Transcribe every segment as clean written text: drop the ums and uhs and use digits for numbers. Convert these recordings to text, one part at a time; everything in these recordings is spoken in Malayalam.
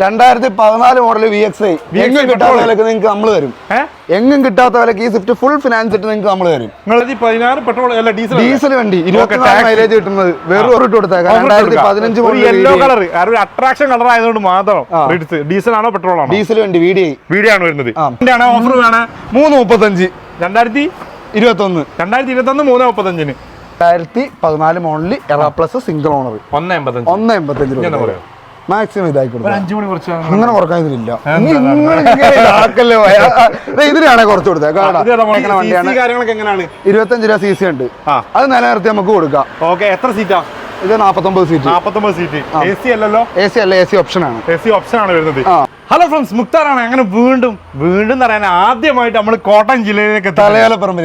2014 മോഡൽ VXi എങ്ങും കിട്ടാത്ത വിലക്ക് നിങ്ങൾക്ക് നമ്മൾ തരും. എങ്ങും കിട്ടാത്ത വിലക്ക് ഈ സ്വിഫ്റ്റ് ഫുൾ ഫിനാൻസ് ഇട്ട് നിങ്ങൾക്ക് നമ്മൾ തരും. ഡീസൽ വണ്ടി 24 മൈലേജ് കിട്ടുന്നത് വെറും ഒരു കൊടുത്തേക്കാം. 2015 model yellow colour attraction colour ആയതുകൊണ്ട് മാത്രം. ഡീസൽ ആണോ പെട്രോൾ ആണോ? ഡീസൽ വണ്ടി VDI ആണ് വരുന്നത്. ഓഫർ വേണം 335 2021 335 2014 model era plus single owner 185 maximum ഇതായിക്കോട്ടെ. അങ്ങനെ കുറക്കാൻ ഇതിലില്ല. ഇതിനാണ് കുറച്ച് കൊടുത്തത്. 25 രൂപ CC ഉണ്ട്. അത് നിലനിർത്തി നമുക്ക് കൊടുക്കാം. എത്ര സീറ്റാ ഇത്? 49 സീറ്റ്. AC അല്ലല്ലോ? AC അല്ല, AC ഓപ്ഷൻ ആണ്. വരുന്നത്. ഹലോ ഫ്രണ്ട്സ്, മുക്താറാണ്. അങ്ങനെ വീണ്ടും പറയാൻ ആദ്യമായിട്ട് നമ്മൾ കോട്ടയം ജില്ലയിലേക്ക് തലയോലപ്പറമ്പ്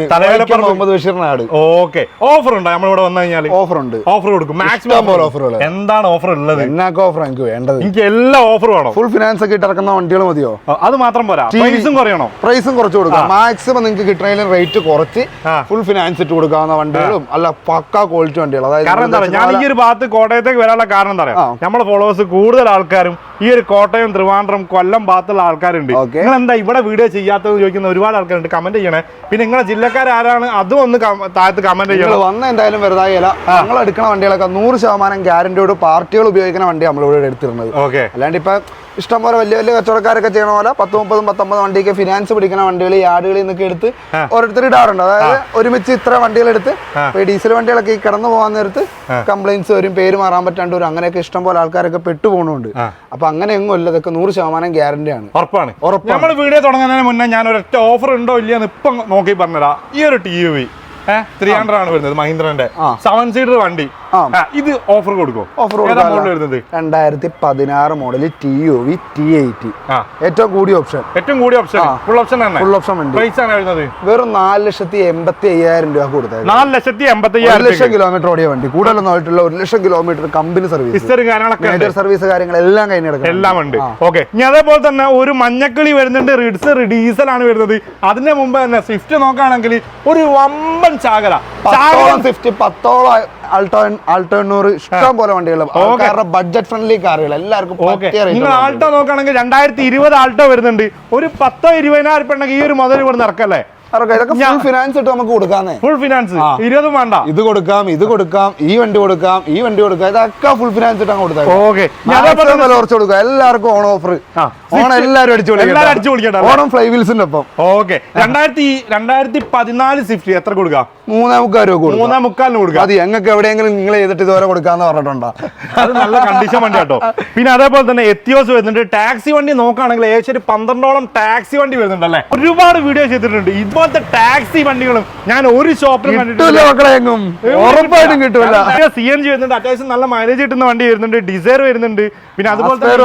ഓഫർ ഉണ്ടോ? നമ്മളിവിടെ വന്നു കഴിഞ്ഞാൽ ഓഫർ കൊടുക്കും. മാക്സിമം ഓഫറുകൾ. എന്താണ് ഓഫർ ഉള്ളത്? എന്നൊക്കെ ഓഫർ എനിക്ക് വേണ്ടത്? എനിക്ക് എല്ലാ ഓഫറും വേണം. ഫുൾ ഫിനാൻസ് ഒക്കെ ഇട്ടിറക്കുന്ന വണ്ടികൾ മതിയോ? അത് മാത്രം പോരാ, പ്രൈസും കുറയണോ? പ്രൈസും കുറച്ച് കൊടുക്കാം. മാക്സിമം നിങ്ങൾക്ക് കിട്ടുന്നതിലും റേറ്റ് കുറച്ച് ഫുൾ ഫിനാൻസ് ഇട്ട് കൊടുക്കാവുന്ന വണ്ടികളും അല്ല പക്കാ ക്വാളിറ്റി വണ്ടികൾ. അതായത് കാരണം എന്താ പറയുക, ഞാൻ ഈ ഒരു ഭാഗത്ത് കോട്ടയത്തേക്ക് വരാനുള്ള കാരണം എന്താ പറയാ, നമ്മുടെ ഫോളോവേഴ്സ് കൂടുതൽ ആൾക്കാരും ഈ ഒരു കോട്ടയം, ട്രിവാൻഡ്രം, കൊല്ലം ഭാഗത്തുള്ള ആൾക്കാരുണ്ട്. നിങ്ങൾ എന്താ ഇവിടെ വീഡിയോ ചെയ്യാത്തത് ചോദിക്കുന്ന ഒരുപാട് ആൾക്കാരുണ്ട്. കമന്റ് ചെയ്യണേ. പിന്നെ നിങ്ങളെ ജില്ലക്കാരാരാണ് അതും ഒന്ന് താഴത്ത് കമന്റ് ചെയ്യണം. വന്ന എന്തായാലും വെറുതെ നമ്മൾ എടുക്കുന്ന വണ്ടികളൊക്കെ 100% ഗ്യാരണ്ടിയോട് പാർട്ടികൾ ഉപയോഗിക്കുന്ന വണ്ടി നമ്മളിവിടെ എടുത്തിരുന്നത്. അല്ലാണ്ട് ഇപ്പൊ ഇഷ്ടംപോലെ വലിയ വലിയ കച്ചവടക്കാരൊക്കെ ചെയ്യണ പോലെ 10, 30, 19 വണ്ടിക്ക് ഫിനാൻസ് പിടിക്കുന്ന വണ്ടികൾ ഈ ആടുകളിൽ നിന്നൊക്കെ എടുത്ത് ഓരോരുത്തർ ഇടാറുണ്ട്. അതായത് ഒരുമിച്ച് ഇത്ര വണ്ടികൾ എടുത്ത് ഡീസൽ വണ്ടികളൊക്കെ ഈ കിടന്നു പോകാൻ നേരത്ത് കംപ്ലൈൻസ് വരും, പേര് മാറാൻ പറ്റാണ്ട് വരും. അങ്ങനെയൊക്കെ ഇഷ്ടംപോലെ ആൾക്കാരൊക്കെ പെട്ടുപോകുന്നുണ്ട്. അപ്പൊ അങ്ങനെ എങ്ങും ഇല്ല, ഇതൊക്കെ 100% ഗ്യാരണ്ടിയാണ്. ഉറപ്പാണ്. നമ്മൾ വീഡിയോ തുടങ്ങുന്നതിന് മുന്നേ ഞാൻ ഒരൊറ്റ ഓഫർ ഉണ്ടോ ഇല്ലയെന്ന് ഇപ്പം നോക്കി പറഞ്ഞതാ. ഈ ഒരു TUV 300 ആണ് വരുന്നത്, മഹീന്ദ്രന്റെ 7 സീറ്റർ വണ്ടി. ഇത് ഓഫർ കൊടുക്കും. 2016 മോഡൽ TUV T80 ഏറ്റവും കൂടിയ ഓപ്ഷൻ. ഫുൾ ഓപ്ഷൻ വണ്ടി. പ്രൈസ് ആണ് വരുന്നത് വെറും 4,85,000 രൂപ കൊടുത്തത്. 4,85,000 ലക്ഷം കിലോമീറ്റർ ഓടിയ വണ്ടി. കൂടുതലൊന്നും ആയിട്ടുള്ള 1 lakh kilometre company service, major service കാര്യങ്ങളെല്ലാം കഴിഞ്ഞെടുക്കും. എല്ലാം ഉണ്ട്. ഓക്കെ. ഇനി അതേപോലെ തന്നെ ഒരു മഞ്ഞക്കിളി വരുന്നുണ്ട്, റിഡ്സ് ഡീസൽ ആണ് വരുന്നത്. അതിന്റെ മുമ്പ് തന്നെ സ്വിഫ്റ്റ് നോക്കുകയാണെങ്കിൽ ഒരു വമ്പൻ ചാകര. 10 ആൾട്ടോ ഇഷ്ടം പോലെ വണ്ടികൾ, ബഡ്ജറ്റ് ഫ്രണ്ട്ലി കാറുകൾ എല്ലാവർക്കും. നിങ്ങൾ ആൾട്ടോ നോക്കുകയാണെങ്കിൽ 2020 ആൾട്ടോ വരുന്നുണ്ട്. ഒരു 10-20,000 രൂപ ഉണ്ടെങ്കിൽ ഈ ഒരു മുതൽ ഇവിടെ ഇറക്കല്ലേ? ഫിനാൻസ് ഇട്ട് നമുക്ക് കൊടുക്കാന്നേ. ഫുൾ ഫിനാൻസ് 20 വേണ്ട. ഇത് കൊടുക്കാം, ഈ വണ്ടി കൊടുക്കാം, ഇതൊക്കെ ഫുൾ ഫിനാൻസ് ഇട്ട് കൊടുക്കാം. കുറച്ച് കൊടുക്കാം. എല്ലാവർക്കും ഓൺ ഓഫർ. ഓണം എല്ലാവരും അടിച്ചു പൊളിക്കട്ടെ. ഓണം ഫ്ലൈ വീൽസിന്റെ ഒപ്പം. 2014 സ്വിഫ്റ്റ് എത്ര കൊടുക്കാം? 3,45 രൂപ. 3,45 കൊടുക്കാം. അത് ഞങ്ങൾക്ക് എവിടെയെങ്കിലും നിങ്ങൾ ചെയ്തിട്ട് ഇതുവരെ കൊടുക്കാന്ന് പറഞ്ഞിട്ടുണ്ടോ? അത് നല്ല കണ്ടീഷൻ വണ്ടി കേട്ടോ. പിന്നെ അതേപോലെ തന്നെ എത്തിയോസ് വരുന്നുണ്ട്. ടാക്സി വണ്ടി നോക്കുകയാണെങ്കിൽ ഏകദേശം 12ഓളം ടാക്സി വണ്ടി വരുന്നുണ്ട് അല്ലേ? ഒരുപാട് വീഡിയോ ചെയ്തിട്ടുണ്ട്. ഇതുപോലത്തെ ടാക്സി വണ്ടികളും ഞാൻ ഒരു ഷോപ്പിലും കണ്ടിട്ടില്ല. ഉറപ്പായിട്ടും കിട്ടില്ല. CNG വരുന്നുണ്ട്, അത്യാവശ്യം നല്ല മൈലേജ് കിട്ടുന്ന വണ്ടി വരുന്നുണ്ട്. ഡിസൈർ വരുന്നുണ്ട്. പിന്നെ അതുപോലെ തന്നെ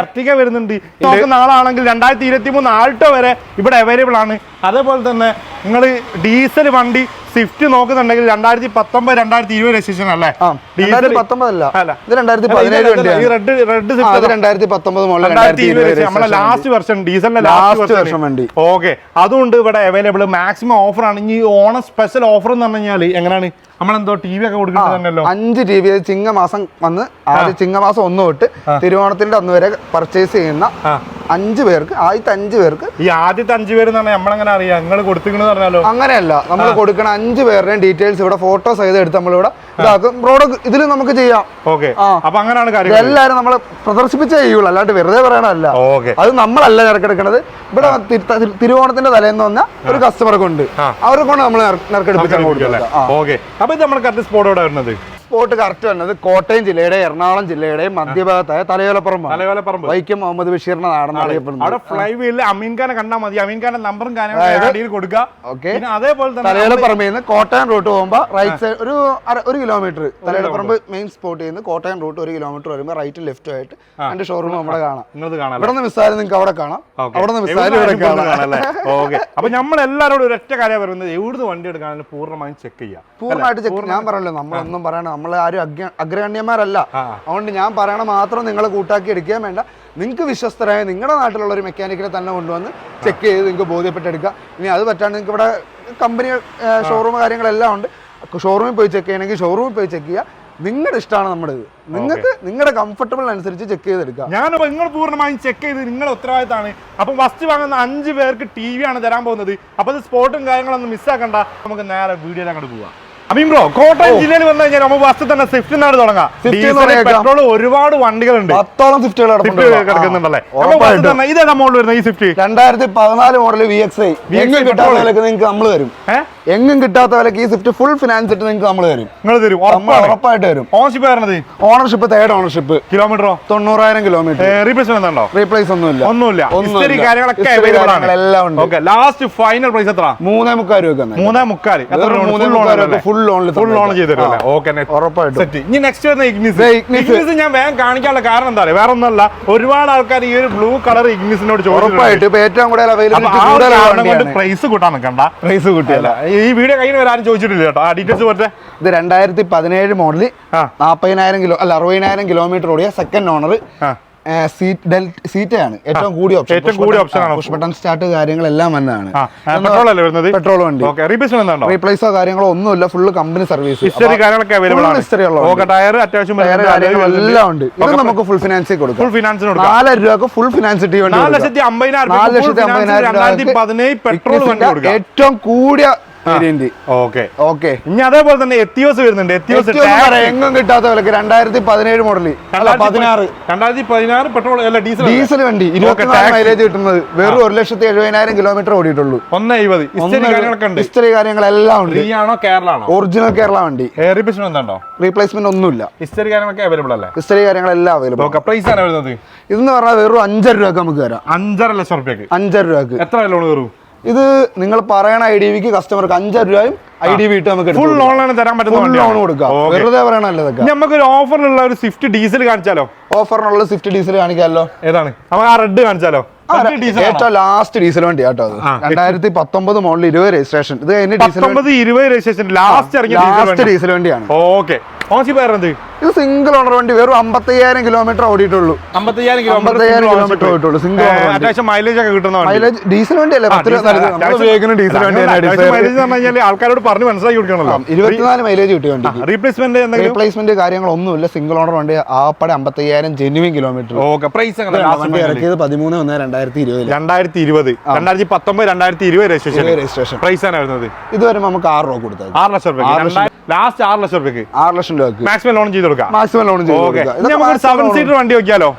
എർട്ടിക വരുന്നുണ്ട്. നോക്കുന്ന ആളാണെങ്കിൽ 2023 ആൾട്ടോ വരെ ഇവിടെ അവൈലബിൾ ആണ്. അതേപോലെ തന്നെ നിങ്ങൾ ഡീസൽ വണ്ടി സ്വിഫ്റ്റ് നോക്കുന്നുണ്ടെങ്കിൽ 2019-2020 രജിസ്ട്രേഷൻ അല്ലേ? 2019 ലാസ്റ്റ് വെർഷൻ, ഡീസലിന്റെ ലാസ്റ്റ് വെർഷൻ വണ്ടി. ഓക്കെ, അതുകൊണ്ട് ഇവിടെ അവൈലബിൾ. മാക്സിമം ഓഫർ ആണ്. ഇനി ഓണം സ്പെഷ്യൽ ഓഫർ എന്ന് പറഞ്ഞു കഴിഞ്ഞാൽ എങ്ങനെയാണ്? നമ്മളെന്തോ TV ഒക്കെ കൊടുക്കുന്നുണ്ടല്ലോ. 5 TV ചിങ്ങമാസം വന്ന് ചിങ്ങമാസം 1 തൊട്ട് തിരുവോണത്തിന്റെ അന്ന് വരെ പർച്ചേസ് ചെയ്യുന്ന 5 പേർക്ക്, ആദ്യത്തെ 5 പേർക്ക്. ഈ ആദ്യത്തെ 5 പേര് നമ്മളെങ്ങനെ അറിയാം നിങ്ങൾ കൊടുത്തിരിക്കുന്നത് പറഞ്ഞാലോ? അങ്ങനെയല്ല, നമ്മൾ കൊടുക്കണ 5 പേരുടെയും ഡീറ്റെയിൽസ് ഇവിടെ ഫോട്ടോ സഹിതം എടുത്ത് നമ്മളിവിടെ ഇതാക്കും. ഇതിൽ നമുക്ക് ചെയ്യാം. അപ്പൊ അങ്ങനെയാണ് കാര്യം. എല്ലാവരും നമ്മൾ പ്രദർശിപ്പിച്ചേ ചെയ്യുള്ളൂ, അല്ലാണ്ട് വെറുതെ പറയണല്ല. അത് നമ്മളല്ല നറുക്കെടുക്കണത്. ഇവിടെ തിരുവോണത്തിന്റെ തലേന്ന് വന്ന ഒരു കസ്റ്റമർ കൊണ്ട് അവരെ കൊണ്ട് നമ്മൾ നറുക്കെടുപ്പിച്ചാൽ കൊടുക്കുന്നത്. അപ്പൊ ഇത് നമ്മൾ കറക്റ്റ് സ്പോട്ടോടെ വരുന്നത്. സ്പോട്ട് കറക്റ്റ് വരുന്നത് കോട്ടയം ജില്ലയുടെ എറണാകുളം ജില്ലയുടെയും മധ്യഭാഗത്തായ തലയോലപ്പറമ്പ്. വൈക്കം മുഹമ്മദ് ബഷീറിന്റെ നാടെന്ന് അറിയപ്പെടുന്നത്. അവിടെ ഫ്ലൈ വീലിൽ അമീൻ ഖാനെ കണ്ടാൽ മതി. അമീൻ ഖാന്റെ നമ്പറും കാര്യങ്ങളും കൊടുക്കുക. അതേപോലെ തന്നെ തലയോലപ്പറമ്പിൽ നിന്ന് കോട്ടയം റൂട്ട് പോകുമ്പോൾ റൈറ്റ് സൈഡ് ഒരു 1 കിലോമീറ്റർ തലയോലപ്പറമ്പ് മെയിൻ സ്പോട്ടിൽ നിന്ന് കോട്ടയം റൂട്ട് 1 കിലോമീറ്റർ വരുമ്പോൾ റൈറ്റ് ലെഫ്റ്റ് ആയിട്ട് 2 ഷോറൂം നമ്മുടെ കാണാം. ഇവിടെ നിന്ന് മിസ്സായാലും നിങ്ങൾക്ക് അവിടെ കാണാം, അവിടെ നിന്ന് മിസ്സായാലും ഇവിടെ കാണാം. അപ്പൊ നമ്മളെല്ലാരോടും ഒരൊറ്റ കാര്യം പറയുന്നത്, എവിടുന്ന് വണ്ടി എടുക്കാനും പൂർണ്ണമായും ചെക്ക് ചെയ്യാം. പൂർണ്ണമായിട്ട് ചെക്ക്. ഞാൻ പറയല്ലോ, നമ്മളൊന്നും പറയണം, നമ്മൾ ആരും അഗ്രഗണ്യന്മാരല്ല. അതുകൊണ്ട് ഞാൻ പറയണ മാത്രം നിങ്ങൾ കൂട്ടാക്കി എടുക്കുകയും വേണ്ട. നിങ്ങൾക്ക് വിശ്വസ്തരായ നിങ്ങളുടെ നാട്ടിലുള്ള ഒരു മെക്കാനിക്കിനെ തന്നെ കൊണ്ടുവന്ന് ചെക്ക് ചെയ്ത് നിങ്ങൾക്ക് ബോധ്യപ്പെട്ടെടുക്കുക. ഇനി അത് പറ്റാണ്ട് നിങ്ങൾക്ക് ഇവിടെ കമ്പനി ഷോറൂം കാര്യങ്ങളെല്ലാം ഉണ്ട്. ഷോറൂമിൽ പോയി ചെക്ക് ചെയ്യണമെങ്കിൽ ഷോറൂമിൽ പോയി ചെക്ക് ചെയ്യുക. നിങ്ങളുടെ ഇഷ്ടമാണ് നമ്മുടെ ഇത്. നിങ്ങൾക്ക് നിങ്ങളുടെ കംഫർട്ടബിൾ അനുസരിച്ച് ചെക്ക് ചെയ്തെടുക്കാം. ഞാനിപ്പോ നിങ്ങൾ പൂർണ്ണമായും ചെക്ക് ചെയ്ത് നിങ്ങളുടെ ഉത്തരവാദിത്തമാണ്. അപ്പം ഫസ്റ്റ് വാങ്ങുന്ന 5 പേർക്ക് TV ആണ് തരാൻ പോകുന്നത്. അപ്പൊ ഇത് സ്പോട്ടും കാര്യങ്ങളൊന്നും മിസ്സാക്കണ്ട. നമുക്ക് നേരെ വീഡിയോയിൽ അങ്ങോട്ട് പോവാം. അമീൻ ബ്രോ, കോട്ടയം ജില്ലയിൽ വന്നു കഴിഞ്ഞാൽ നമുക്ക് ഫസ്റ്റ് തന്നെ സ്വിഫ്റ്റ് നിന്നാണ് തുടങ്ങാം. പെട്രോൾ ഒരുപാട് വണ്ടികളുണ്ട്, 10ഓളം സ്വിഫ്റ്റുകൾ കിടക്കുന്നുണ്ടല്ലേ. ഇതേതാ മോഡൽ വരുന്നത് ഈ സ്വിഫ്റ്റ്? 2014 model VXI. എങ്ങും കിട്ടാത്ത വിലക്ക് നിങ്ങൾക്ക് നമ്മൾ തരും. എങ്ങും കിട്ടാത്ത വിലക്ക് ഈ സ്വിഫ്റ്റ് ഫുൾ ഫിനാൻസ് ഇട്ട് നിങ്ങൾക്ക് നമ്മൾ തരും. നിങ്ങൾ തരും, ഉറപ്പായിട്ട് തരും. ഓണർഷിപ്പ് വരുന്നത് ഓണർഷിപ്പ് 3rd ഓണർഷിപ്പ്. കിലോമീറ്ററോ? 90,000 കിലോമീറ്റർ. റീപ്ലേസ്മെന്റ് ഉണ്ടോ? റീപ്ലേസ് ഒന്നുമില്ല. എല്ലാം ഉണ്ട്. ലാസ്റ്റ് ഫൈനൽ പ്രൈസ് എത്ര? 3.25 രൂപ. 3.25 ഫുൾ ലോൺ ചെയ്തിട്ടില്ല. ഇനി നെക്സ്റ്റ് വരുന്ന ഇഗ്നിസ് ഞാൻ വേഗം കാണിക്കാനുള്ള കാരണം എന്താ വേറെ ഒന്നല്ല, ഒരുപാട് ആൾക്കാർ ഈ ഒരു ബ്ലൂ കളർ ഇഗ്നിസിനോട് പ്രൈസ് കൂട്ടാൻ നിൽക്കണ്ട. പ്രൈസ് കൂട്ടിയല്ല ഈ വീഡിയോ കഴിഞ്ഞ് വരാനും ചോദിച്ചിട്ടില്ല കേട്ടോ. ആ ഡീറ്റെയിൽസ് പറഞ്ഞേ. ഇത് 2017 മോഡല് 60,000 കിലോമീറ്റർ ഓടിയ സെക്കൻഡ് ഓണർ. സീറ്റാണ് ഏറ്റവും കൂടിയ ഓപ്ഷൻ. പുഷ് ബട്ടൺ സ്റ്റാർട്ട് കാര്യങ്ങളെല്ലാം വന്നതാണ്. പെട്രോൾ വണ്ടി. റീപ്ലേസോ കാര്യങ്ങളോ ഒന്നുമില്ല. Full company service. എല്ലാം ഉണ്ട്. ഇത് നമുക്ക് ഫുൾ ഫിനാൻസിൽ കൊടുക്കാം. 4 രൂപക്ക് ഫുൾ ഫിനാൻസ് കിട്ടിയ വണ്ടി. 4,50,000 ഏറ്റവും കൂടിയ വേരിയന്റ്. ഇനി അതേപോലെ തന്നെ എത്തിയോസ് വരുന്നുണ്ട്. എങ്ങും കിട്ടാത്ത വിലക്ക് 2017 മോഡല് 2016 പെട്രോൾ അല്ല ഡീസൽ വണ്ടി. 24 മൈലേജ് കിട്ടുന്നത്. വെറും 1,70,000 കിലോമീറ്റർ ഓടിയിട്ടുള്ളൂ. 1.70. ഹിസ്റ്ററി കാര്യങ്ങളെല്ലാം ഉണ്ട്. ഒറിജിനൽ കേരള വണ്ടി. റീപ്ലേസ്മെന്റ് ഒന്നുമില്ല. ഹിസ്റ്ററി കാര്യങ്ങളൊക്കെ അവൈലബിൾ അല്ലേ? ഹിസ്റ്ററി കാര്യങ്ങളെല്ലാം അവൈലബിൾ. പ്രൈസ് ആണ് വരുന്നത് ഇതെന്ന് പറഞ്ഞാൽ വെറും 5 രൂപക്ക് നമുക്ക് തരാം. 5.5 ലക്ഷം രൂപയ്ക്ക്. 5 രൂപക്ക് എത്ര ലോൺ കയറും? ഇത് നിങ്ങൾ പറയണ IDVക്ക് കസ്റ്റമർക്ക് 5 രൂപയും IDV ഇട്ട് നമുക്ക് ഫുൾ ലോണാണ് തരാൻ പറ്റുന്നത്. ലോൺ കൊടുക്കാം. വെറുതെ പറയണല്ലോ ഇതൊക്കെ. നമുക്ക് ഒരു ഓഫറിലുള്ള ഒരു സ്വിഫ്റ്റ് ഡീസൽ കാണിച്ചാലോ? ഓഫറിനുള്ള സ്വിഫ്റ്റ് ഡീസൽ കാണിക്കാമല്ലോ. ഏതാണ്? നമുക്ക് ആ റെഡ് കാണിച്ചാലോ? ഏറ്റവും ലാസ്റ്റ് ഡീസൽ വണ്ടി കേട്ടോ. 2019 മോഡൽ 20 രജിസ്ട്രേഷൻ. ഇത് 20 രജിസ്ട്രേഷൻ ലാസ്റ്റ് ഡീസൽ വണ്ടിയാണ്. ഓക്കെ. ഇത് സിംഗിൾ ഓണർ വണ്ടി. വെറും 55,000 കിലോമീറ്റർ ഓടിയിട്ടുള്ളൂ. 55,000 കിലോമീറ്റർ ഓടിയിട്ടുള്ളൂ. Single owner. അത്യാവശ്യം മൈലേജ് ഒക്കെ കിട്ടുന്ന മൈലേജ് ഡീസൽ വണ്ടിയല്ലേ? ഡീസൽ വണ്ടി ആൾക്കാരോട് പറഞ്ഞ് മനസ്സിലാക്കി കൊടുക്കണല്ലോ. 24 മൈലേജ് കിട്ടിയ വണ്ടി. റീപ്ലേസ്മെന്റ് കാര്യങ്ങളൊന്നുമില്ല. സിംഗിൾ ഓണർ വണ്ടി. ആപ്പടെ 55,000 ജെന്യുവിൻ കിലോമീറ്റർ. വണ്ടി ഇറക്കിയത് 13/1/2020. 2019 2020 രജിസ്ട്രേഷൻ. പ്രൈസ് ആണ് വരുന്നത്. ഇത് വരുമ്പോൾ നമുക്ക് 6 രൂപ കൊടുത്തത്. 6 ലക്ഷം രൂപ. ലാസ്റ്റ് 6 ലക്ഷം രൂപയ്ക്ക്. 6 ലക്ഷം രൂപ മാക്സിമം ലോൺ ചെയ്ത് കൊടുക്കാം. മാക്സിമം ലോൺ ചെയ്ത് കൊടുക്കാം. നമുക്ക് 7 സീറ്റർ വണ്ടി നോക്കിയാലോ?